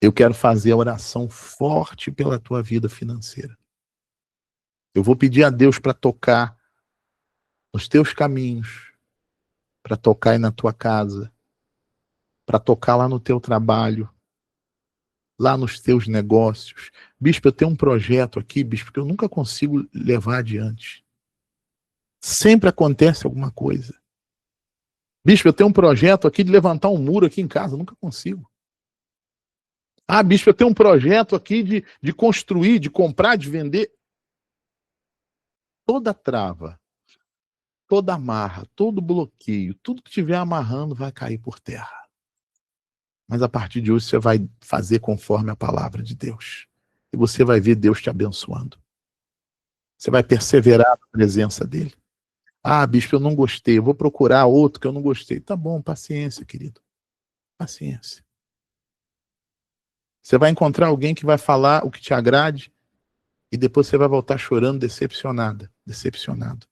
Eu quero fazer a oração forte pela tua vida financeira. Eu vou pedir a Deus para tocar nos teus caminhos, para tocar aí na tua casa, para tocar lá no teu trabalho, lá nos teus negócios. Bispo, eu tenho um projeto aqui, bispo, que eu nunca consigo levar adiante. Sempre acontece alguma coisa. Bispo, eu tenho um projeto aqui de levantar um muro aqui em casa, eu nunca consigo. Ah, bispo, eu tenho um projeto aqui de construir, de comprar, de vender. Toda trava, toda amarra, todo bloqueio, tudo que estiver amarrando vai cair por terra. Mas a partir de hoje você vai fazer conforme a palavra de Deus. E você vai ver Deus te abençoando. Você vai perseverar na presença dele. Ah, bispo, eu não gostei, eu vou procurar outro que eu não gostei. Tá bom, paciência, querido. Paciência. Você vai encontrar alguém que vai falar o que te agrade e depois você vai voltar chorando, decepcionada, decepcionado.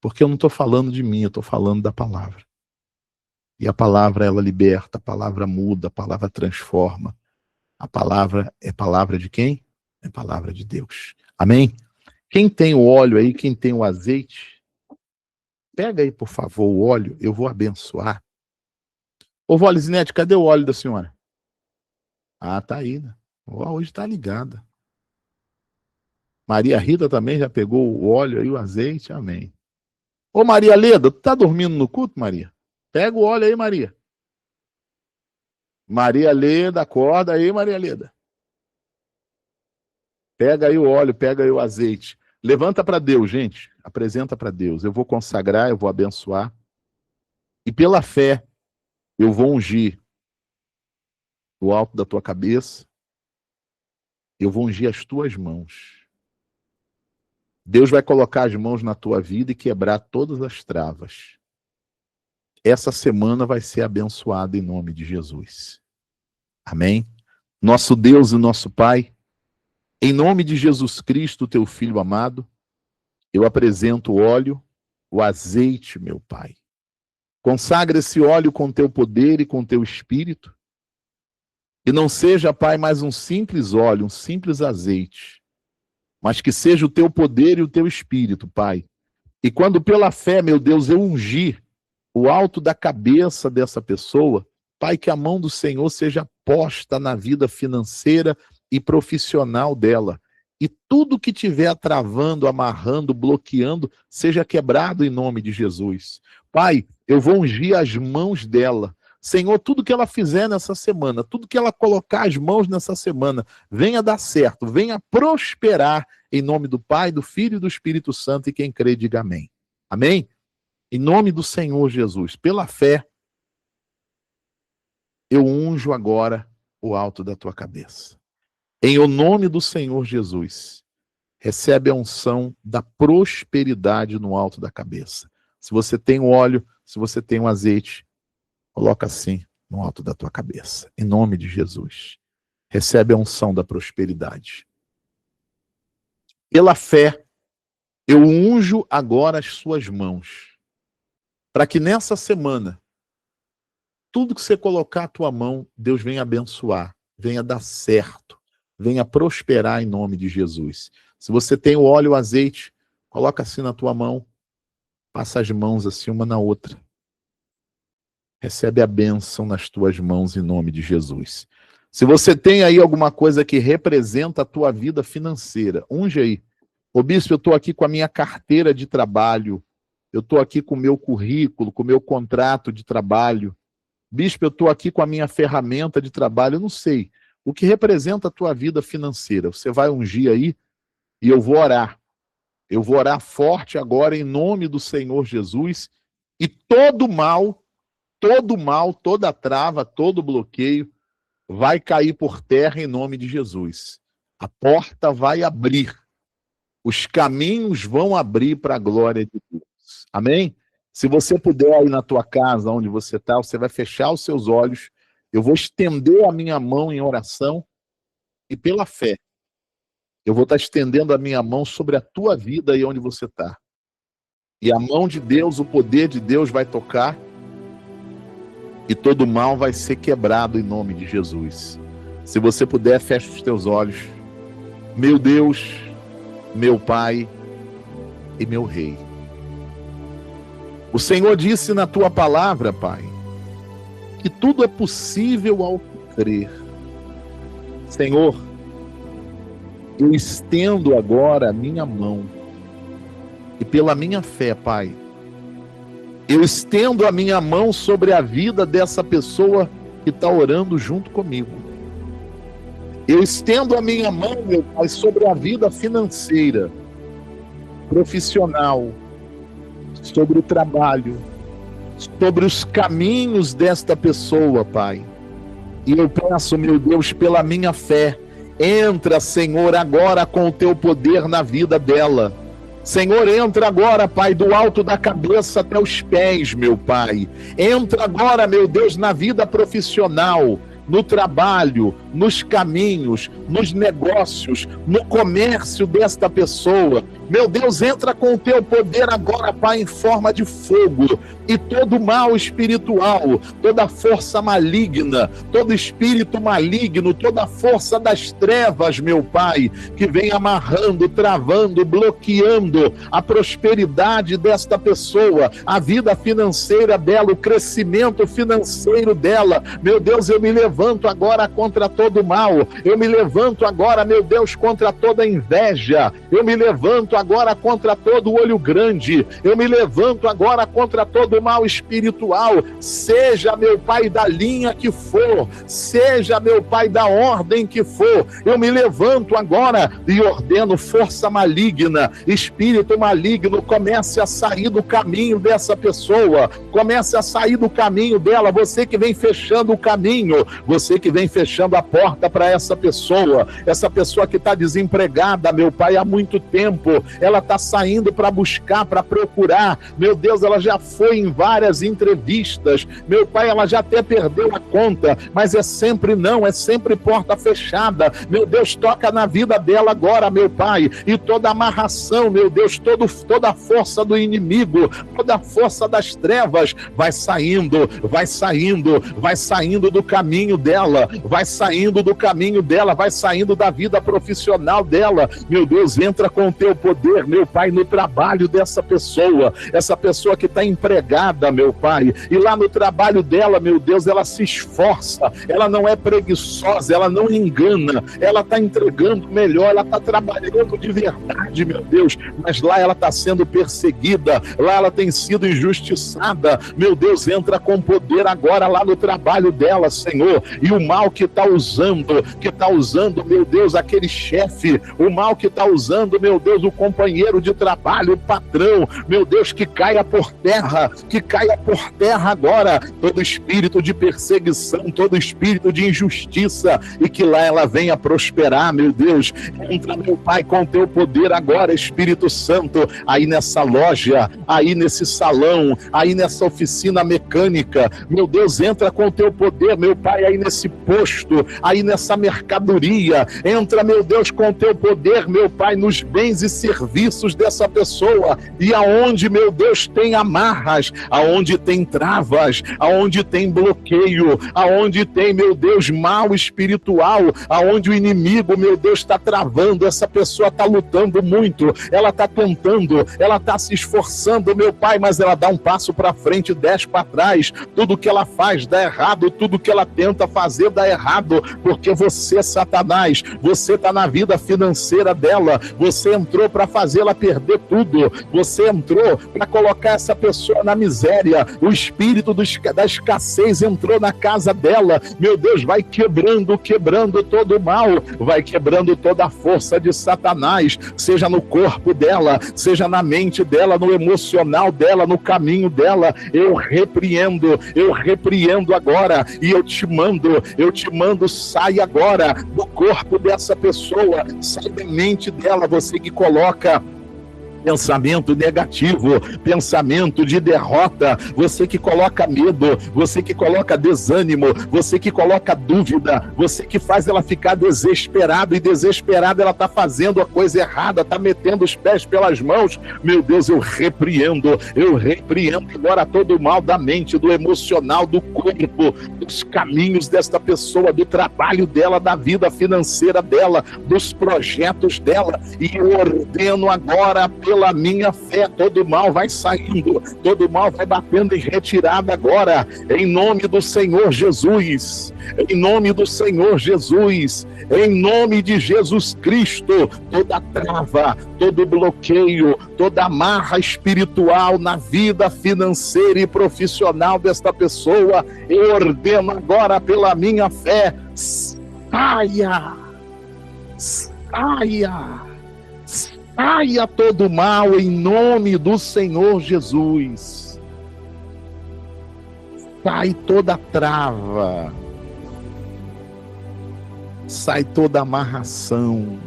Porque eu não estou falando de mim, eu estou falando da palavra. E a palavra, ela liberta, a palavra muda, a palavra transforma. A palavra é palavra de quem? É palavra de Deus. Amém? Quem tem o óleo aí, quem tem o azeite, pega aí, por favor, o óleo, eu vou abençoar. Ô, vó Lisinete, cadê o óleo da senhora? Ah, tá aí, né? Hoje tá ligada. Maria Rita também já pegou o óleo aí, o azeite, amém. Ô, Maria Leda, tu tá dormindo no culto, Maria? Pega o óleo aí, Maria. Maria Leda, acorda aí, Maria Leda. Pega aí o óleo, pega aí o azeite. Levanta para Deus, gente. Apresenta para Deus. Eu vou consagrar, eu vou abençoar. E pela fé, eu vou ungir do alto da tua cabeça. Eu vou ungir as tuas mãos. Deus vai colocar as mãos na tua vida e quebrar todas as travas. Essa semana vai ser abençoada em nome de Jesus. Amém? Nosso Deus e nosso Pai, em nome de Jesus Cristo, teu Filho amado, eu apresento o óleo, o azeite, meu Pai. Consagra esse óleo com teu poder e com teu espírito. Que não seja, Pai, mais um simples óleo, um simples azeite, mas que seja o teu poder e o teu espírito, Pai. E quando pela fé, meu Deus, eu ungir o alto da cabeça dessa pessoa, Pai, que a mão do Senhor seja posta na vida financeira e profissional dela. E tudo que estiver travando, amarrando, bloqueando, seja quebrado em nome de Jesus. Pai, eu vou ungir as mãos dela. Senhor, tudo que ela fizer nessa semana, tudo que ela colocar as mãos nessa semana, venha dar certo, venha prosperar em nome do Pai, do Filho e do Espírito Santo, e quem crê, diga amém. Amém? Em nome do Senhor Jesus, pela fé, eu unjo agora o alto da tua cabeça. Em o nome do Senhor Jesus, recebe a unção da prosperidade no alto da cabeça. Se você tem um óleo, se você tem um azeite, coloca assim no alto da tua cabeça. Em nome de Jesus. Recebe a unção da prosperidade. Pela fé, eu unjo agora as suas mãos. Para que nessa semana, tudo que você colocar a tua mão, Deus venha abençoar, venha dar certo, venha prosperar em nome de Jesus. Se você tem o óleo e o azeite, coloca assim na tua mão, passa as mãos assim uma na outra. Recebe a bênção nas tuas mãos em nome de Jesus. Se você tem aí alguma coisa que representa a tua vida financeira, unge aí. Ô bispo, eu estou aqui com a minha carteira de trabalho, eu estou aqui com o meu currículo, com o meu contrato de trabalho. Bispo, eu estou aqui com a minha ferramenta de trabalho, eu não sei. O que representa a tua vida financeira? Você vai ungir aí e eu vou orar. Eu vou orar forte agora em nome do Senhor Jesus, e todo mal, toda trava, todo bloqueio vai cair por terra em nome de Jesus. A porta vai abrir. Os caminhos vão abrir para a glória de Deus. Amém? Se você puder aí na tua casa, onde você está, você vai fechar os seus olhos. Eu vou estender a minha mão em oração e pela fé, eu vou estar estendendo a minha mão sobre a tua vida aí onde você está. E a mão de Deus, o poder de Deus vai tocar e todo mal vai ser quebrado em nome de Jesus. Se você puder, feche os teus olhos. Meu Deus, meu Pai e meu Rei. O Senhor disse na tua palavra, Pai, que tudo é possível ao que crer. Senhor, eu estendo agora a minha mão e pela minha fé, Pai, eu estendo a minha mão sobre a vida dessa pessoa que está orando junto comigo. Eu estendo a minha mão, meu Pai, sobre a vida financeira, profissional, sobre o trabalho, sobre os caminhos desta pessoa, Pai. E eu peço, meu Deus, pela minha fé, entra, Senhor, agora com o teu poder na vida dela. Senhor, entra agora, Pai, do alto da cabeça até os pés, meu Pai. Entra agora, meu Deus, na vida profissional. no trabalho, nos caminhos, nos negócios, no comércio desta pessoa. Meu Deus, entra com o teu poder agora, Pai, em forma de fogo. E todo mal espiritual, toda força maligna, todo espírito maligno, toda força das trevas, meu Pai, que vem amarrando, travando, bloqueando a prosperidade desta pessoa, a vida financeira dela, o crescimento financeiro dela. Meu Deus, eu me levanto agora contra todo mal. Eu me levanto agora, meu Deus, contra toda inveja. Eu me levanto agora contra todo olho grande. Eu me levanto agora contra todo mal espiritual, seja, meu Pai, da linha que for, seja, meu Pai, da ordem que for. Eu me levanto agora e ordeno força maligna, espírito maligno, comece a sair do caminho dessa pessoa, comece a sair do caminho dela. Você que vem fechando o caminho, você que vem fechando a porta para essa pessoa que está desempregada, meu Pai, há muito tempo, ela está saindo para buscar, para procurar, meu Deus, ela já foi em várias entrevistas, meu Pai, ela já até perdeu a conta, mas é sempre não, é sempre porta fechada. Meu Deus, toca na vida dela agora, meu Pai, e toda amarração, meu Deus, toda a força do inimigo, toda a força das trevas, vai saindo do caminho dela, vai saindo do caminho dela, vai saindo da vida profissional dela. Meu Deus, entra com o teu poder, meu Pai, no trabalho dessa pessoa, essa pessoa que está empregada, meu Pai, e lá no trabalho dela, meu Deus, ela se esforça, ela não é preguiçosa, ela não engana, ela está entregando melhor, ela está trabalhando de verdade, meu Deus, mas lá ela está sendo perseguida, lá ela tem sido injustiçada. Meu Deus, entra com poder agora lá no trabalho dela, Senhor, e o mal que está usando, meu Deus, aquele chefe, o mal que está usando, meu Deus, o companheiro de trabalho, o patrão, meu Deus, que caia por terra agora todo espírito de perseguição, todo espírito de injustiça, e que lá ela venha prosperar, meu Deus. Entra, meu Pai, com teu poder agora, Espírito Santo, aí nessa loja, aí nesse salão, aí nessa oficina mecânica, meu Deus, entra com teu poder, meu Pai, aí nesse posto, aí nessa mercadoria, entra, meu Deus, com teu poder, meu Pai, nos bens e serviços dessa pessoa, e aonde, meu Deus, tem amarras, aonde tem travas, aonde tem bloqueio, aonde tem, meu Deus, mal espiritual, aonde o inimigo, meu Deus, está travando, essa pessoa está lutando muito, ela está tentando, ela está se esforçando, meu Pai, mas ela dá um passo para frente, 10 para trás, tudo que ela faz dá errado, tudo que ela tenta fazer dá errado, porque você, Satanás, você está na vida financeira dela, você entrou para fazê-la perder tudo, você entrou para colocar essa pessoa na miséria, o espírito da escassez entrou na casa dela, meu Deus, vai quebrando todo o mal, vai quebrando toda a força de Satanás, seja no corpo dela, seja na mente dela, no emocional dela, no caminho dela. Eu repreendo agora, e eu te mando, sai agora do corpo dessa pessoa, sai da mente dela, você que coloca pensamento negativo, pensamento de derrota, você que coloca medo, você que coloca desânimo, você que coloca dúvida, você que faz ela ficar desesperada, e desesperada ela está fazendo a coisa errada, está metendo os pés pelas mãos. Meu Deus, eu repreendo agora todo o mal da mente, do emocional, do corpo, dos caminhos desta pessoa, do trabalho dela, da vida financeira dela, dos projetos dela, e eu ordeno agora, pela minha fé, todo mal vai saindo, todo mal vai batendo em retirada agora, em nome do Senhor Jesus, em nome do Senhor Jesus, em nome de Jesus Cristo. Toda trava, todo bloqueio, toda amarra espiritual na vida financeira e profissional desta pessoa, eu ordeno agora, pela minha fé, saia todo mal, em nome do Senhor Jesus. Sai toda trava, sai toda amarração,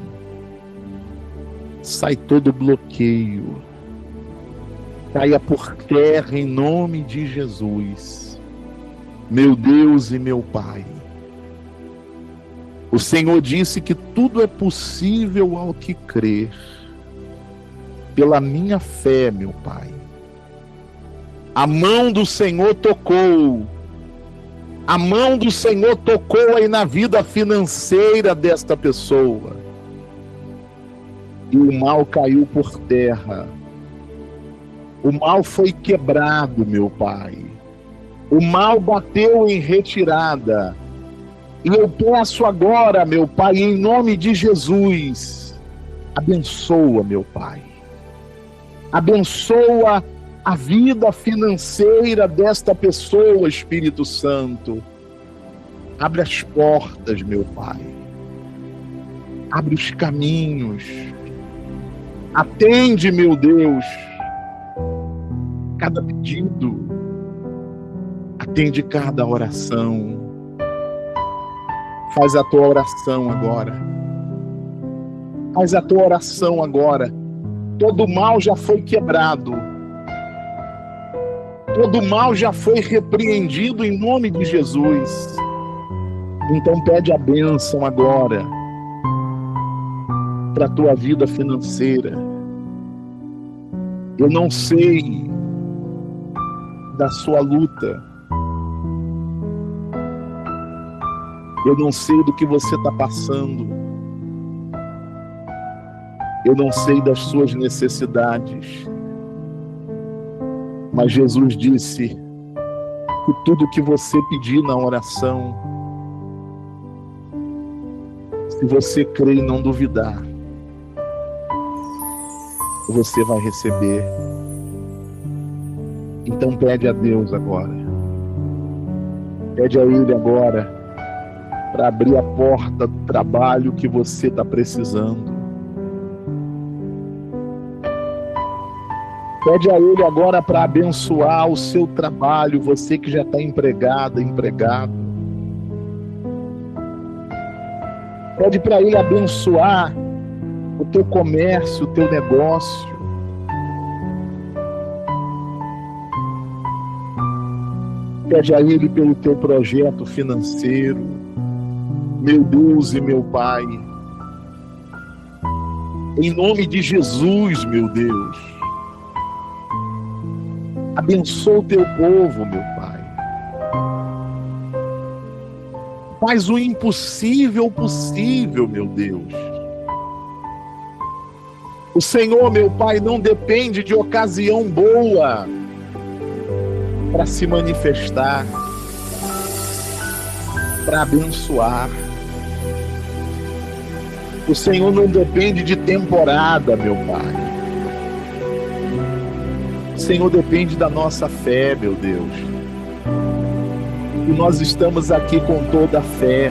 sai todo bloqueio, caia por terra em nome de Jesus. Meu Deus e meu Pai, O Senhor disse que tudo é possível ao que crer. Pela minha fé, meu Pai. A mão do Senhor tocou. A mão do Senhor tocou aí na vida financeira desta pessoa. E o mal caiu por terra. O mal foi quebrado, meu Pai. O mal bateu em retirada. E eu peço agora, meu Pai, em nome de Jesus, abençoa, meu Pai. Abençoa a vida financeira desta pessoa, Espírito Santo. Abre as portas, meu Pai. Abre os caminhos. Atende, meu Deus, cada pedido. Atende cada oração. Faz a tua oração agora. Faz a tua oração agora. Todo mal já foi quebrado. Todo mal já foi repreendido em nome de Jesus. Então pede a bênção agora para a tua vida financeira. Eu não sei da sua luta. Eu não sei do que você está passando. Eu não sei das suas necessidades. Mas Jesus disse que tudo que você pedir na oração, se você crer e não duvidar, você vai receber. Então pede a Deus agora. Pede a Ele agora para abrir a porta do trabalho que você está precisando. Pede a Ele agora para abençoar o seu trabalho, você que já está empregado. Pede para Ele abençoar o teu comércio, o teu negócio. Pede a Ele pelo teu projeto financeiro. Meu Deus e meu Pai, em nome de Jesus, meu Deus, abençoa o teu povo, meu Pai. Faz o impossível possível, meu Deus. O Senhor, meu Pai, não depende de ocasião boa para se manifestar, para abençoar. O Senhor não depende de temporada, meu Pai. O Senhor depende da nossa fé, meu Deus. E nós estamos aqui com toda a fé.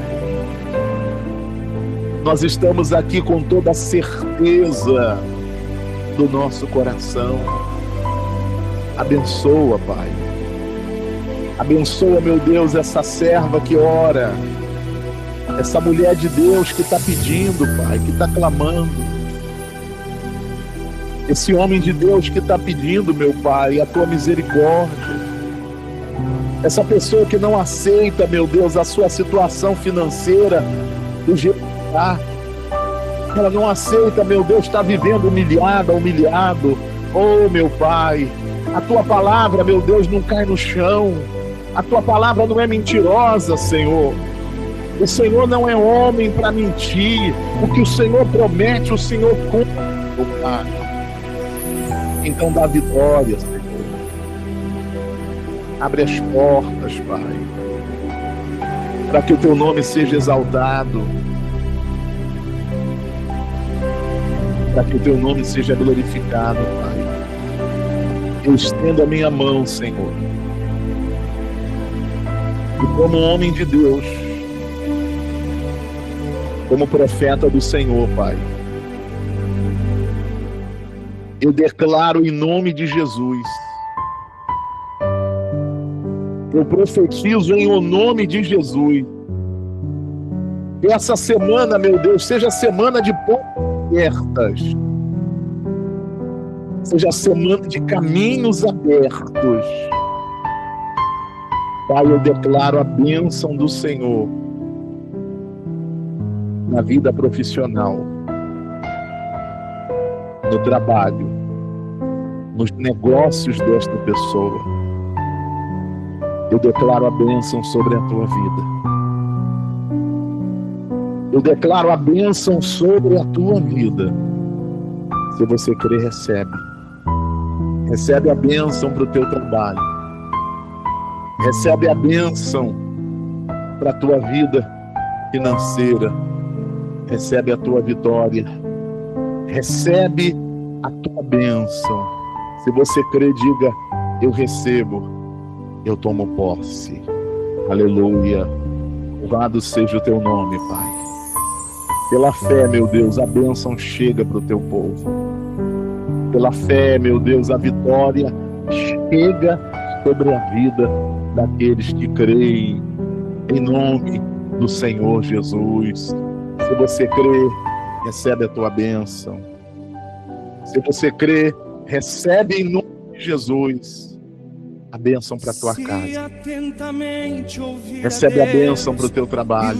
Nós estamos aqui com toda a certeza do nosso coração. Abençoa, Pai. Abençoa, meu Deus, essa serva que ora. Essa mulher de Deus que está pedindo, Pai, que está clamando. Esse homem de Deus que está pedindo, meu Pai, a tua misericórdia. Essa pessoa que não aceita, meu Deus, a sua situação financeira do jeito que está. Ela não aceita, meu Deus, está vivendo humilhada, humilhado. Oh, meu Pai, a tua palavra, meu Deus, não cai no chão. A tua palavra não é mentirosa, Senhor. O Senhor não é homem para mentir. O que o Senhor promete, o Senhor cumpre, meu Pai. Então dá vitória, Senhor. Abre as portas, Pai, para que o teu nome seja exaltado, para que o teu nome seja glorificado, Pai. Eu estendo a minha mão, Senhor, e como homem de Deus, como profeta do Senhor, Pai, eu declaro em nome de Jesus, eu profetizo em o nome de Jesus, que essa semana, meu Deus, seja semana de portas abertas, seja semana de caminhos abertos. Pai, eu declaro a bênção do Senhor na vida profissional, no trabalho, nos negócios desta pessoa. Eu declaro a bênção sobre a tua vida. Eu declaro a bênção sobre a tua vida. Se você crer, recebe. Recebe a bênção para o teu trabalho. Recebe a bênção para a tua vida financeira. Recebe a tua vitória. Recebe a tua bênção. Se você crer, diga: eu recebo, eu tomo posse. Aleluia. Louvado seja o teu nome, Pai. Pela fé, meu Deus, a bênção chega para o teu povo. Pela fé, meu Deus, a vitória chega sobre a vida daqueles que creem em nome do Senhor Jesus. Se você crê, recebe a tua bênção. Se você crê, recebe em nome de Jesus a bênção para a tua casa. Recebe a bênção para o teu trabalho.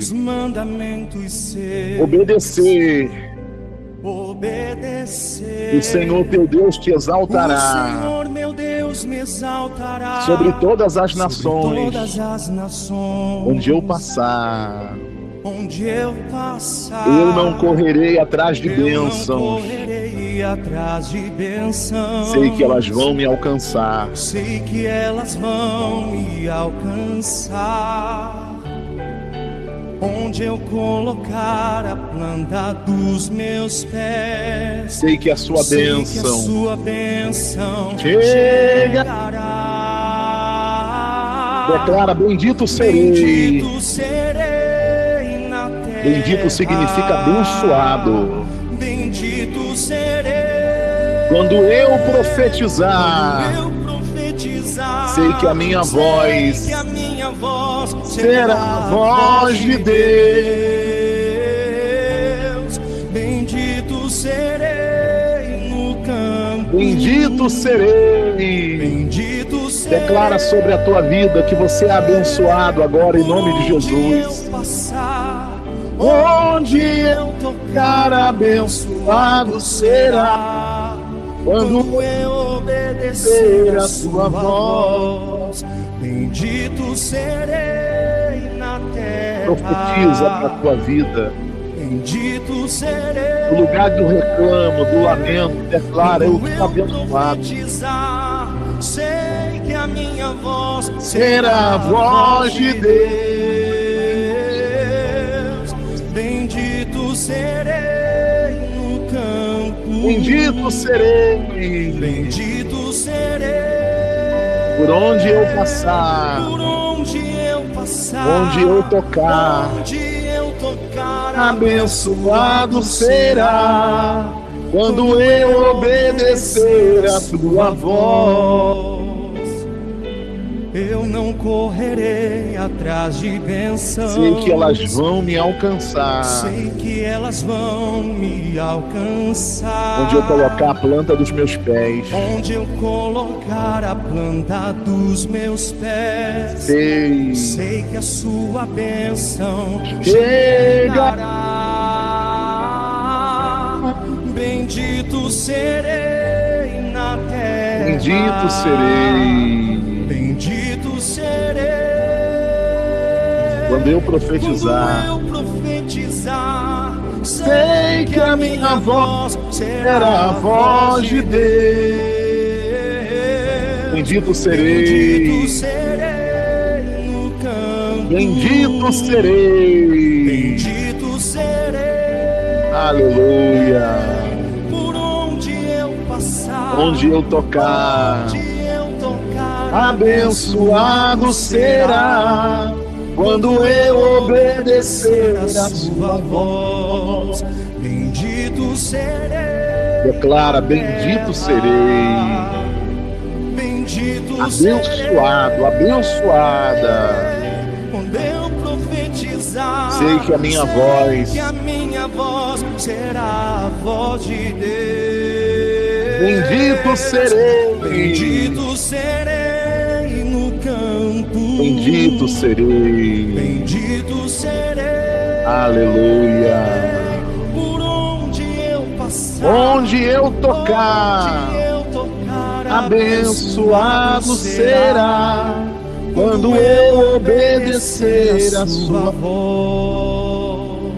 Obedecer. O Senhor teu Deus te exaltará. O Senhor meu Deus me exaltará sobre todas as nações. Onde eu passar, eu não correrei atrás de bênçãos. Sei que elas vão me alcançar. Sei que elas vão me alcançar. Onde eu colocar a planta dos meus pés, sei que a sua bênção chegará. Declara: bendito serei. Bendito serei na terra. Bendito significa abençoado. Bendito serei quando eu profetizar. Sei que a minha voz será a voz de Deus. Bendito serei no campo. Bendito serei. Bendito serei. Declara sobre a tua vida que você é abençoado agora em nome de Jesus. Onde eu tocar, abençoado será. Quando eu obedecer a sua voz, bendito serei na terra. Profetiza para a tua vida. Bendito serei. No lugar do reclamo, do lamento, declara: eu estou abençoado. Sei que a minha voz será a voz de Deus. Bendito serei. Bendito serei. Bendito serei. Por onde eu passar. Por onde eu passar. Onde eu tocar. Onde eu tocar. Abençoado será. Quando eu obedecer a tua voz. Eu não correrei atrás de bênçãos. Sei que elas vão me alcançar. Sei que elas vão me alcançar. Onde eu colocar a planta dos meus pés. Onde eu colocar a planta dos meus pés. Sei que a sua bênção chegará. Bendito serei na terra. Bendito serei. Bendito serei. Quando eu profetizar. Sei que a minha voz será a voz de Deus. Bendito serei. Bendito serei no campo. Bendito serei. Bendito serei. Aleluia. Por onde eu passar. Onde eu tocar. Abençoado será. Quando eu obedecer a sua voz. Bendito serei. Declara: bendito serei. Bendito abençoado, abençoada. Quando eu profetizar, sei que a minha voz será a voz de Deus. Bendito serei. Bendito serei no campo. Bendito serei. Bendito serei. Aleluia. Por onde eu passar, Onde eu tocar, abençoado será, quando eu obedecer a sua voz.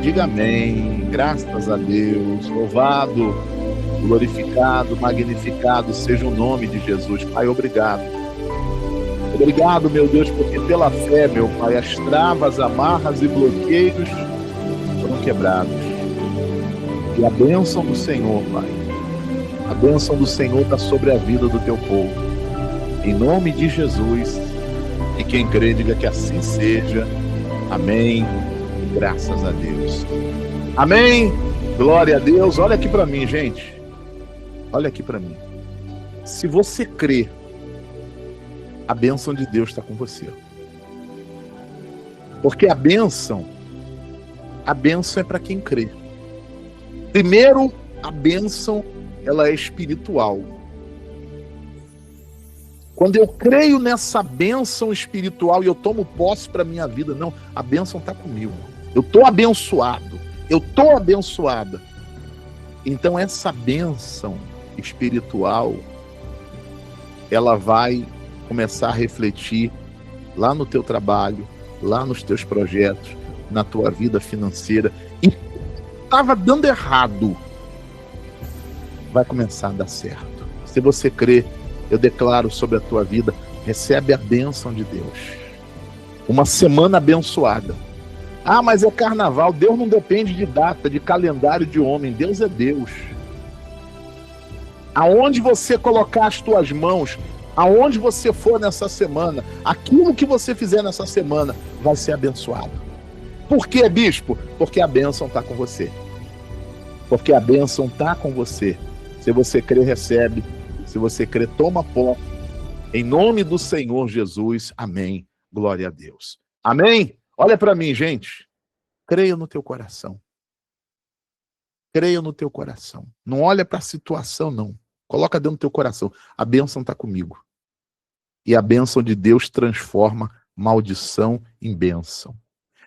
Diga amém. Graças a Deus. Louvado, glorificado, magnificado seja o nome de Jesus. Pai, obrigado. Obrigado, meu Deus, porque pela fé, meu Pai, as travas, amarras e bloqueios foram quebrados. E a bênção do Senhor, Pai, a bênção do Senhor está sobre a vida do teu povo. Em nome de Jesus. E quem crê, diga que assim seja. Amém. Graças a Deus. Amém. Glória a Deus. Olha aqui para mim, gente. Olha aqui para mim. Se você crê, a bênção de Deus está com você. Porque a bênção é para quem crê. Primeiro, a bênção, ela é espiritual. Quando eu creio nessa bênção espiritual e eu tomo posse para a minha vida, não, a bênção está comigo. Eu estou abençoado. Eu estou abençoada. Então essa bênção espiritual, ela vai começar a refletir lá no teu trabalho, lá nos teus projetos, na tua vida financeira. E estava dando errado, vai começar a dar certo. Se você crê, eu declaro sobre a tua vida, recebe a bênção de Deus. Uma semana abençoada. Ah, mas é carnaval. Deus não depende de data, de calendário de homem. Deus é Deus. Aonde você colocar as tuas mãos, aonde você for nessa semana, aquilo que você fizer nessa semana vai ser abençoado. Por quê, bispo? Porque a bênção está com você. Porque a bênção está com você. Se você crê, recebe. Se você crê, toma posse. Em nome do Senhor Jesus. Amém. Glória a Deus. Amém? Olha para mim, gente. Creia no teu coração. Creia no teu coração. Não olha para a situação, não. Coloca dentro do teu coração. A bênção está comigo. E a bênção de Deus transforma maldição em bênção.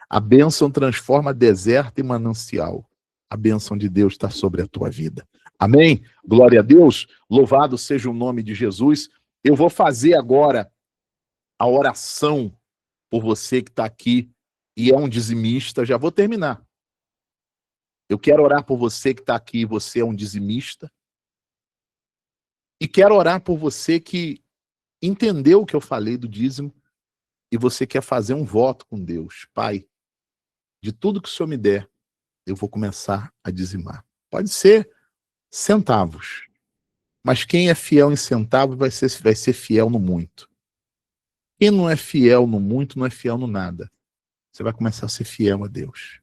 A bênção transforma deserto em manancial. A bênção de Deus está sobre a tua vida. Amém? Glória a Deus. Louvado seja o nome de Jesus. Eu vou fazer agora a oração por você que está aqui e é um dizimista. Já vou terminar. Eu quero orar por você que está aqui e você é um dizimista. E quero orar por você que entendeu o que eu falei do dízimo e você quer fazer um voto com Deus. Pai, de tudo que o Senhor me der, eu vou começar a dizimar. Pode ser centavos, mas quem é fiel em centavos vai ser fiel no muito. Quem não é fiel no muito, não é fiel no nada. Você vai começar a ser fiel a Deus.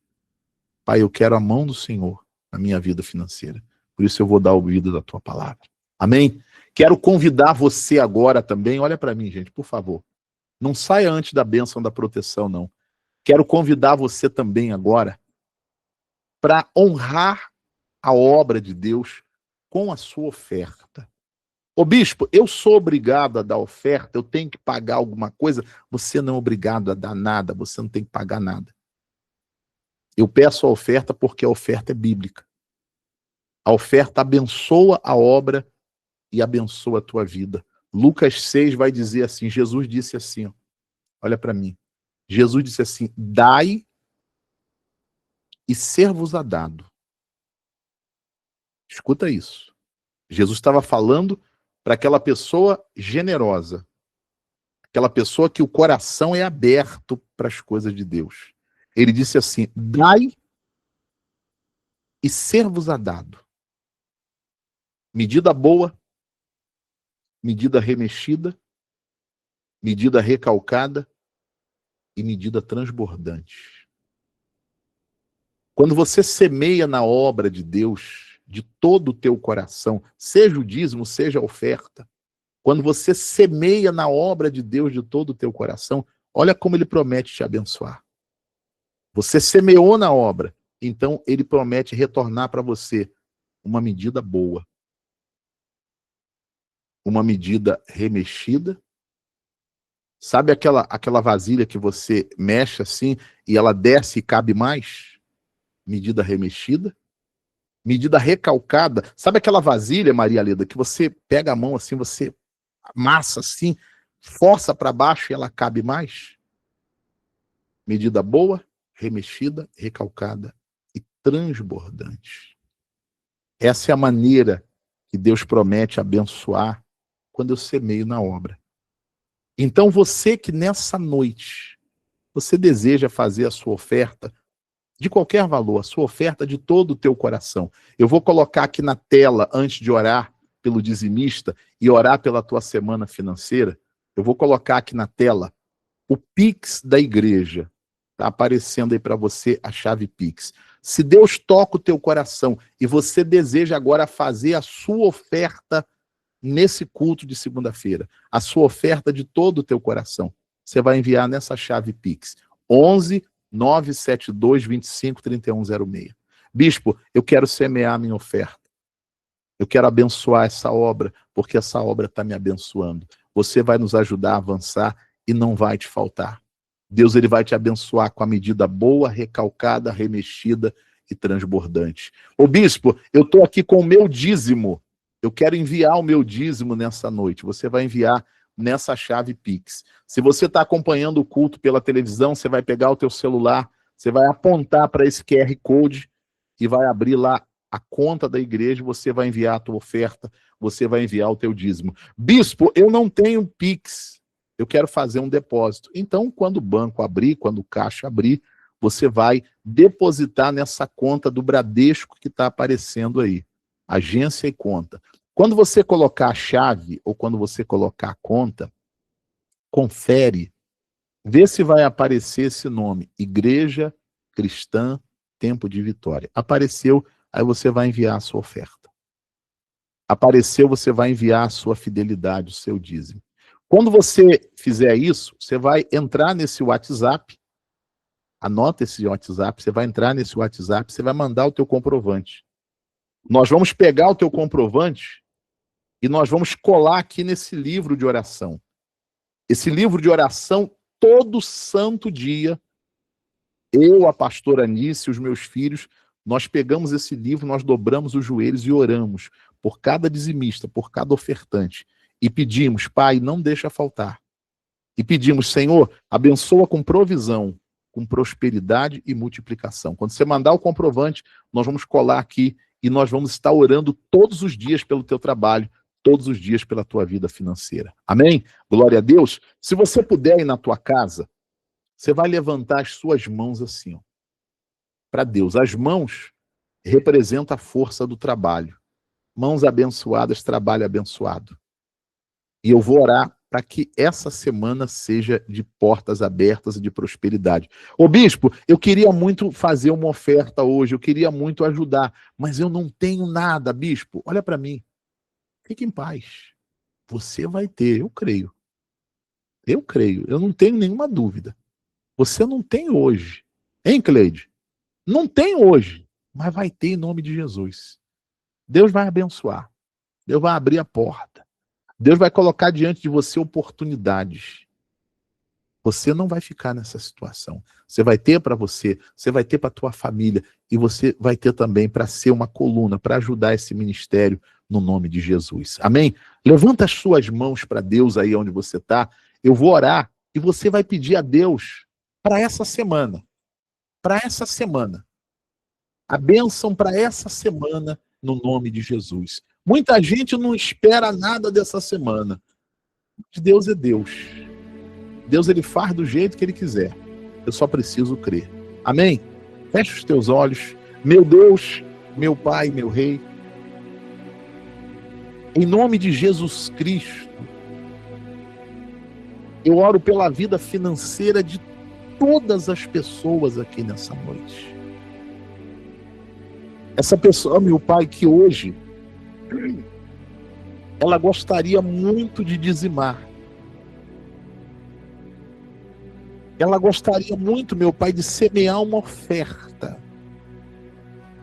Pai, eu quero a mão do Senhor na minha vida financeira. Por isso eu vou dar ouvido da tua palavra. Amém? Quero convidar você agora também, olha para mim, gente, por favor. Não saia antes da bênção da proteção, não. Quero convidar você também agora para honrar a obra de Deus com a sua oferta. Ô bispo, eu sou obrigado a dar oferta, eu tenho que pagar alguma coisa? Você não é obrigado a dar nada, você não tem que pagar nada. Eu peço a oferta porque a oferta é bíblica. A oferta abençoa a obra e abençoa a tua vida. Lucas 6 vai dizer assim, Jesus disse assim, ó, olha para mim. Jesus disse assim, dai e ser-vos-á dado. Escuta isso. Jesus estava falando para aquela pessoa generosa, aquela pessoa que o coração é aberto para as coisas de Deus. Ele disse assim, dai e ser-vos-á dado. Medida boa, medida remexida, medida recalcada e medida transbordante. Quando você semeia na obra de Deus, de todo o teu coração, seja o dízimo, seja a oferta, quando você semeia na obra de Deus de todo o teu coração, olha como ele promete te abençoar. Você semeou na obra, então ele promete retornar para você uma medida boa, uma medida remexida, Sabe aquela vasilha que você mexe assim e ela desce e cabe mais? Medida remexida. Medida recalcada. Sabe aquela vasilha, Maria Leda, que você pega a mão assim, você amassa assim, força para baixo e ela cabe mais? Medida boa, remexida, recalcada e transbordante. Essa é a maneira que Deus promete abençoar quando eu semeio na obra. Então você que nessa noite, você deseja fazer a sua oferta de qualquer valor, a sua oferta de todo o teu coração. Eu vou colocar aqui na tela, antes de orar pelo dizimista e orar pela tua semana financeira, eu vou colocar aqui na tela o Pix da igreja. Está aparecendo aí para você a chave Pix. Se Deus toca o teu coração e você deseja agora fazer a sua oferta nesse culto de segunda-feira, a sua oferta de todo o teu coração, você vai enviar nessa chave Pix. 11 972 25 3106. Bispo, eu quero semear a minha oferta. Eu quero abençoar essa obra, porque essa obra está me abençoando. Você vai nos ajudar a avançar e não vai te faltar. Deus ele vai te abençoar com a medida boa, recalcada, remexida e transbordante. Ô bispo, eu estou aqui com o meu dízimo. Eu quero enviar o meu dízimo nessa noite. Você vai enviar nessa chave Pix. Se você está acompanhando o culto pela televisão, você vai pegar o teu celular, você vai apontar para esse QR Code e vai abrir lá a conta da igreja, você vai enviar a tua oferta, você vai enviar o teu dízimo. Bispo, eu não tenho Pix, eu quero fazer um depósito. Então, quando o banco abrir, quando o caixa abrir, você vai depositar nessa conta do Bradesco que está aparecendo aí. Agência e conta. Quando você colocar a chave ou quando você colocar a conta, confere, vê se vai aparecer esse nome, Igreja Cristã Tempo de Vitória. Apareceu, aí você vai enviar a sua oferta. Apareceu, você vai enviar a sua fidelidade, o seu dízimo. Quando você fizer isso, você vai entrar nesse WhatsApp, anota esse WhatsApp, você vai entrar nesse WhatsApp, você vai mandar o teu comprovante. Nós vamos pegar o teu comprovante e nós vamos colar aqui nesse livro de oração. Esse livro de oração, todo santo dia, eu, a pastora Anice, os meus filhos, nós pegamos esse livro, nós dobramos os joelhos e oramos por cada dizimista, por cada ofertante. E pedimos, Pai, não deixa faltar. E pedimos, Senhor, abençoa com provisão, com prosperidade e multiplicação. Quando você mandar o comprovante, nós vamos colar aqui e nós vamos estar orando todos os dias pelo teu trabalho, todos os dias pela tua vida financeira. Amém? Glória a Deus. Se você puder ir na tua casa, você vai levantar as suas mãos assim, ó, para Deus. As mãos representam a força do trabalho. Mãos abençoadas, trabalho abençoado. E eu vou orar para que essa semana seja de portas abertas e de prosperidade. Ô bispo, eu queria muito fazer uma oferta hoje, eu queria muito ajudar, mas eu não tenho nada, bispo. Olha para mim. Fique em paz. Você vai ter, eu creio. Eu creio, eu não tenho nenhuma dúvida. Você não tem hoje. Hein, Cleide? Não tem hoje, mas vai ter em nome de Jesus. Deus vai abençoar. Deus vai abrir a porta. Deus vai colocar diante de você oportunidades. Você não vai ficar nessa situação. Você vai ter para você vai ter para a tua família e você vai ter também para ser uma coluna, para ajudar esse ministério no nome de Jesus. Amém? Levanta as suas mãos para Deus aí onde você está. Eu vou orar e você vai pedir a Deus para essa semana. Para essa semana. A bênção para essa semana no nome de Jesus. Muita gente não espera nada dessa semana. Deus é Deus. Deus ele faz do jeito que ele quiser. Eu só preciso crer. Amém? Fecha os teus olhos. Meu Deus, meu Pai, meu Rei. Em nome de Jesus Cristo, eu oro pela vida financeira de todas as pessoas aqui nessa noite. Essa pessoa, meu Pai, que hoje ela gostaria muito de dizimar. Ela gostaria muito, meu Pai, de semear uma oferta.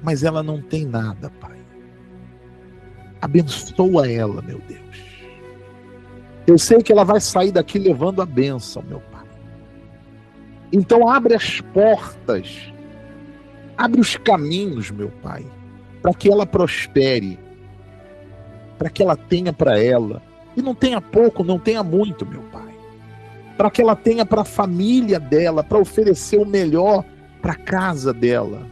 Mas ela não tem nada, Pai. Abençoa ela, meu Deus. Eu sei que ela vai sair daqui levando a bênção, meu Pai. Então abre as portas, abre os caminhos, meu Pai, para que ela prospere, para que ela tenha para ela, e não tenha pouco, não tenha muito, meu Pai, para que ela tenha para a família dela, para oferecer o melhor para a casa dela,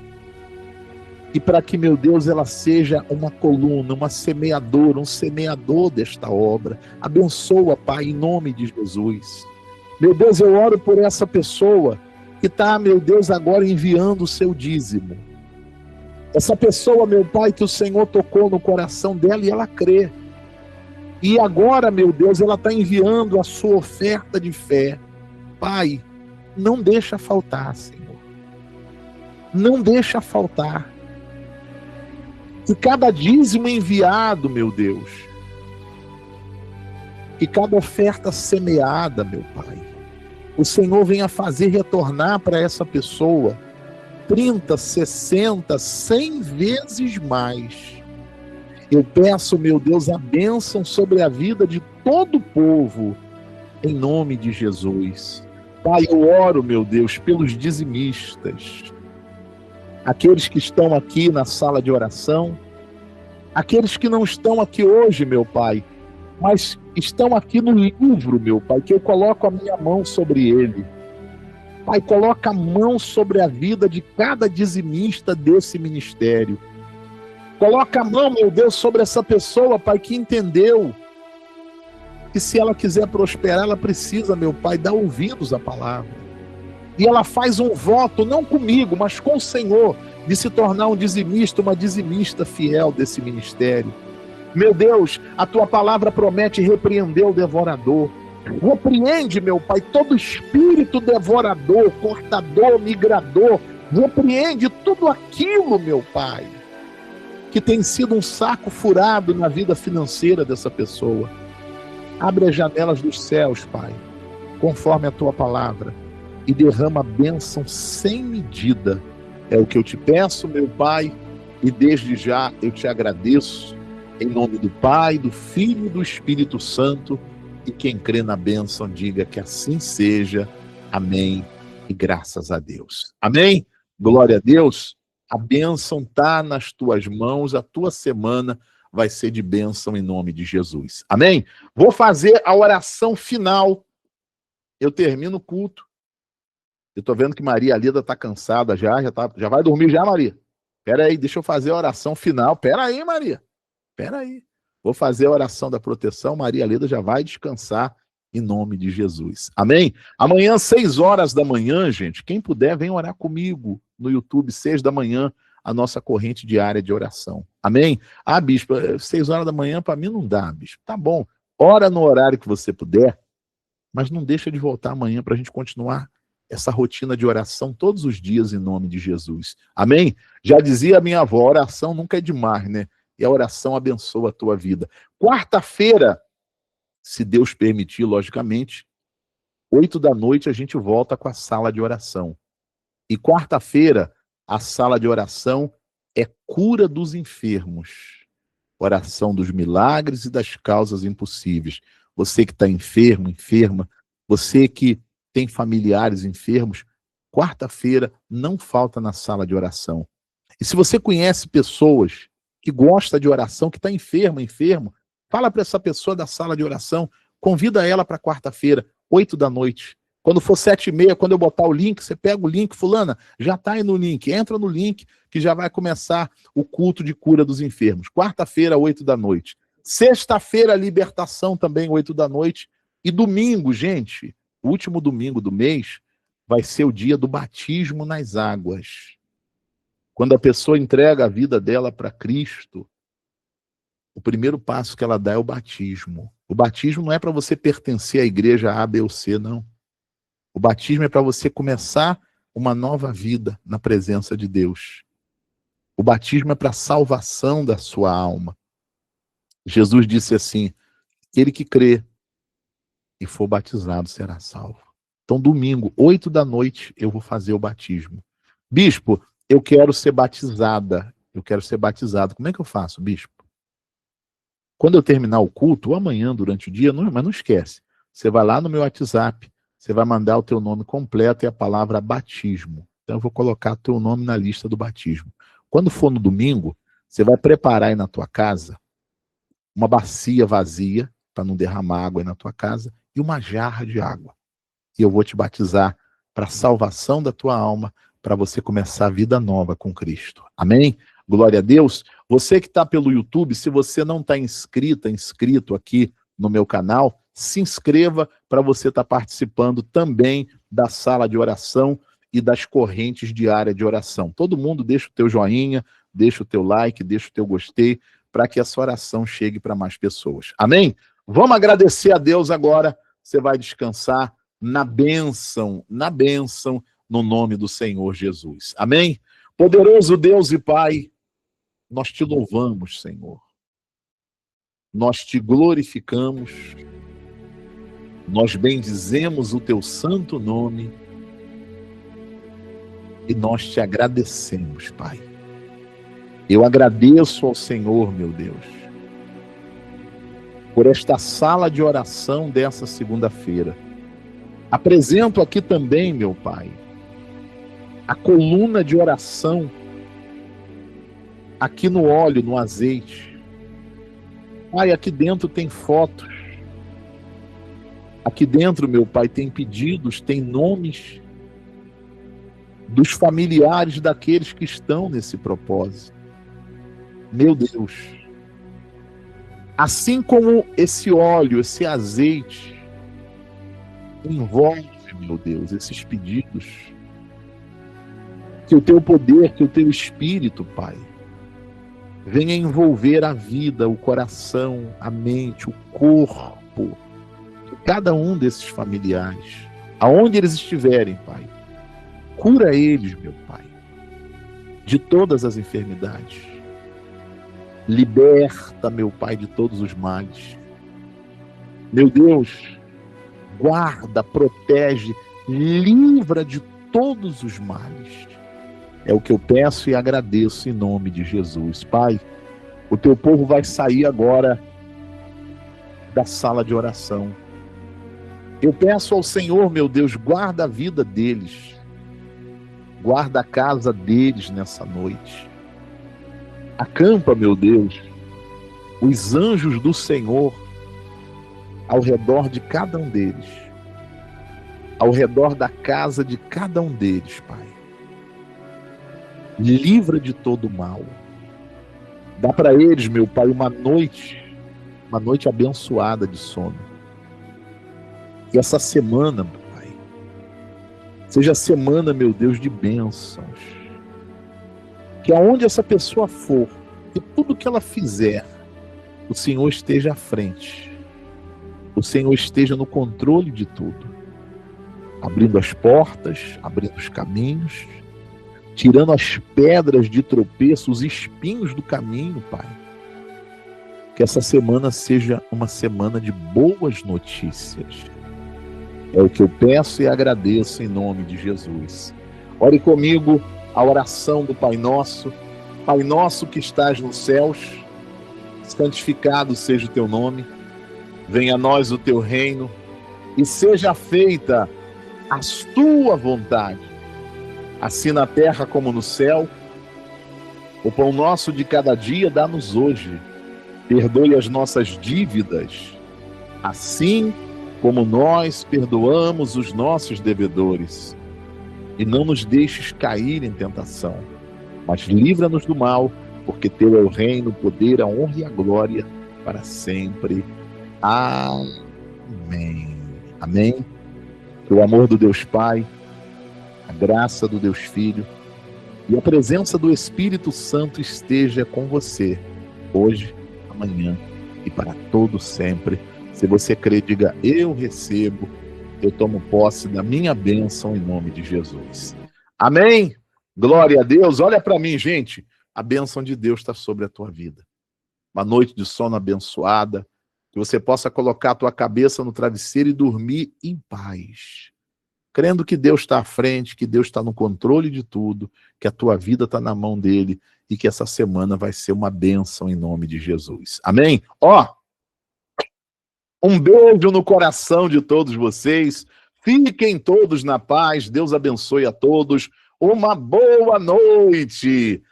e para que, meu Deus, ela seja uma coluna, uma semeadora, um semeador desta obra. Abençoa, Pai, em nome de Jesus. Meu Deus, eu oro por essa pessoa que está, meu Deus, agora enviando o seu dízimo. Essa pessoa, meu Pai, que o Senhor tocou no coração dela e ela crê. E agora, meu Deus, ela está enviando a sua oferta de fé. Pai, não deixa faltar, Senhor. Não deixa faltar. Que cada dízimo enviado, meu Deus, que cada oferta semeada, meu Pai, o Senhor venha fazer retornar para essa pessoa 30, 60, 100 vezes mais. Eu peço, meu Deus, a bênção sobre a vida de todo o povo, em nome de Jesus. Pai, eu oro, meu Deus, pelos dizimistas, aqueles que estão aqui na sala de oração, aqueles que não estão aqui hoje, meu Pai, mas estão aqui no livro, meu Pai, que eu coloco a minha mão sobre ele. Pai, coloca a mão sobre a vida de cada dizimista desse ministério. Coloca a mão, meu Deus, sobre essa pessoa, Pai, que entendeu que se ela quiser prosperar, ela precisa, meu Pai, dar ouvidos à palavra. E ela faz um voto, não comigo, mas com o Senhor, de se tornar um dizimista, uma dizimista fiel desse ministério. Meu Deus, a tua palavra promete repreender o devorador. Repreende, meu Pai, todo espírito devorador, cortador, migrador. Repreende tudo aquilo, meu Pai, que tem sido um saco furado na vida financeira dessa pessoa. Abre as janelas dos céus, Pai, conforme a tua palavra, e derrama bênção sem medida. É o que eu te peço, meu Pai, e desde já eu te agradeço, em nome do Pai, do Filho e do Espírito Santo, e quem crê na bênção diga que assim seja. Amém, e graças a Deus. Amém? Glória a Deus. A bênção está nas tuas mãos, a tua semana vai ser de bênção em nome de Jesus. Amém? Vou fazer a oração final. Eu termino o culto. Eu estou vendo que Maria Lida está cansada já vai dormir já, Maria? Espera aí, deixa eu fazer a oração final. Espera aí, Maria. Espera aí. Vou fazer a oração da proteção. Maria Lida já vai descansar em nome de Jesus. Amém? Amanhã, 6 horas da manhã, gente, quem puder, vem orar comigo no YouTube, 6 da manhã, a nossa corrente diária de oração. Amém? Ah, bispo, 6 horas da manhã para mim não dá, bispo. Tá bom. Ora no horário que você puder, mas não deixa de voltar amanhã para a gente continuar essa rotina de oração todos os dias em nome de Jesus. Amém? Já dizia a minha avó, oração nunca é demais, né? E a oração abençoa a tua vida. Quarta-feira, se Deus permitir, logicamente, 8 da noite a gente volta com a sala de oração. E quarta-feira, a sala de oração é cura dos enfermos. Oração dos milagres e das causas impossíveis. Você que está enfermo, enferma, você que tem familiares enfermos, quarta-feira não falta na sala de oração. E se você conhece pessoas que gostam de oração, que está enfermo, fala para essa pessoa da sala de oração, convida ela para quarta-feira, 8 da noite. Quando for 7h30, quando eu botar o link, você pega o link, fulana, já está aí no link, entra no link, que já vai começar o culto de cura dos enfermos. Quarta-feira, 8 da noite. Sexta-feira, libertação também, 8 da noite. E domingo, gente, o último domingo do mês, vai ser o dia do batismo nas águas. Quando a pessoa entrega a vida dela para Cristo, o primeiro passo que ela dá é o batismo. O batismo não é para você pertencer à igreja A, B ou C, não. O batismo é para você começar uma nova vida na presença de Deus. O batismo é para a salvação da sua alma. Jesus disse assim, aquele que crê e for batizado será salvo. Então, domingo, 8 da noite, eu vou fazer o batismo. Bispo, eu quero ser batizada. Eu quero ser batizado. Como é que eu faço, bispo? Quando eu terminar o culto, ou amanhã, durante o dia, mas não esquece. Você vai lá no meu WhatsApp, você vai mandar o teu nome completo e a palavra batismo. Então eu vou colocar teu nome na lista do batismo. Quando for no domingo, você vai preparar aí na tua casa uma bacia vazia, para não derramar água aí na tua casa, e uma jarra de água. E eu vou te batizar para a salvação da tua alma, para você começar a vida nova com Cristo. Amém? Glória a Deus. Você que está pelo YouTube, se você não está inscrito aqui no meu canal, se inscreva para você estar participando também da sala de oração e das correntes diárias de oração. Todo mundo deixa o teu joinha, deixa o teu like, deixa o teu gostei, para que essa oração chegue para mais pessoas. Amém? Vamos agradecer a Deus agora. Você vai descansar na bênção, no nome do Senhor Jesus. Amém? Poderoso Deus e Pai, nós te louvamos, Senhor. Nós te glorificamos. Nós bendizemos o teu santo nome. E nós te agradecemos, Pai. Eu agradeço ao Senhor, meu Deus, por esta sala de oração dessa segunda-feira. Apresento aqui também, meu Pai, a coluna de oração, aqui no óleo, no azeite. Pai, aqui dentro tem fotos. Aqui dentro, meu Pai, tem pedidos, tem nomes dos familiares daqueles que estão nesse propósito. Meu Deus, assim como esse óleo, esse azeite, envolve, meu Deus, esses pedidos, que o teu poder, que o teu Espírito, Pai, venha envolver a vida, o coração, a mente, o corpo de cada um desses familiares, aonde eles estiverem, Pai. Cura eles, meu Pai, de todas as enfermidades. Liberta, meu Pai, de todos os males. Meu Deus, guarda, protege, livra de todos os males. É o que eu peço e agradeço em nome de Jesus. Pai, o teu povo vai sair agora da sala de oração. Eu peço ao Senhor, meu Deus, guarda a vida deles. Guarda a casa deles nessa noite. Acampa, meu Deus, os anjos do Senhor ao redor de cada um deles, ao redor da casa de cada um deles, Pai. Livra de todo mal. Dá para eles, meu Pai, uma noite abençoada de sono. E essa semana, meu Pai, seja semana, meu Deus, de bênçãos. Que aonde essa pessoa for, que tudo que ela fizer, o Senhor esteja à frente. O Senhor esteja no controle de tudo. Abrindo as portas, abrindo os caminhos, tirando as pedras de tropeço, os espinhos do caminho, Pai. Que essa semana seja uma semana de boas notícias. É o que eu peço e agradeço em nome de Jesus. Ore comigo a oração do Pai Nosso. Pai nosso que estás nos céus, santificado seja o teu nome. Venha a nós o teu reino e seja feita a tua vontade, assim na terra como no céu. O pão nosso de cada dia dá-nos hoje. Perdoe as nossas dívidas, assim como nós perdoamos os nossos devedores. E não nos deixes cair em tentação, mas livra-nos do mal, porque teu é o reino, o poder, a honra e a glória para sempre. Amém. Amém. Que o amor do Deus Pai, a graça do Deus Filho e a presença do Espírito Santo esteja com você, hoje, amanhã e para todo sempre. Se você crê, diga: eu recebo. Eu tomo posse da minha bênção em nome de Jesus. Amém? Glória a Deus. Olha para mim, gente. A bênção de Deus está sobre a tua vida. Uma noite de sono abençoada. Que você possa colocar a tua cabeça no travesseiro e dormir em paz. Crendo que Deus está à frente, que Deus está no controle de tudo, que a tua vida está na mão dele e que essa semana vai ser uma bênção em nome de Jesus. Amém? Ó, um beijo no coração de todos vocês. Fiquem todos na paz. Deus abençoe a todos. Uma boa noite.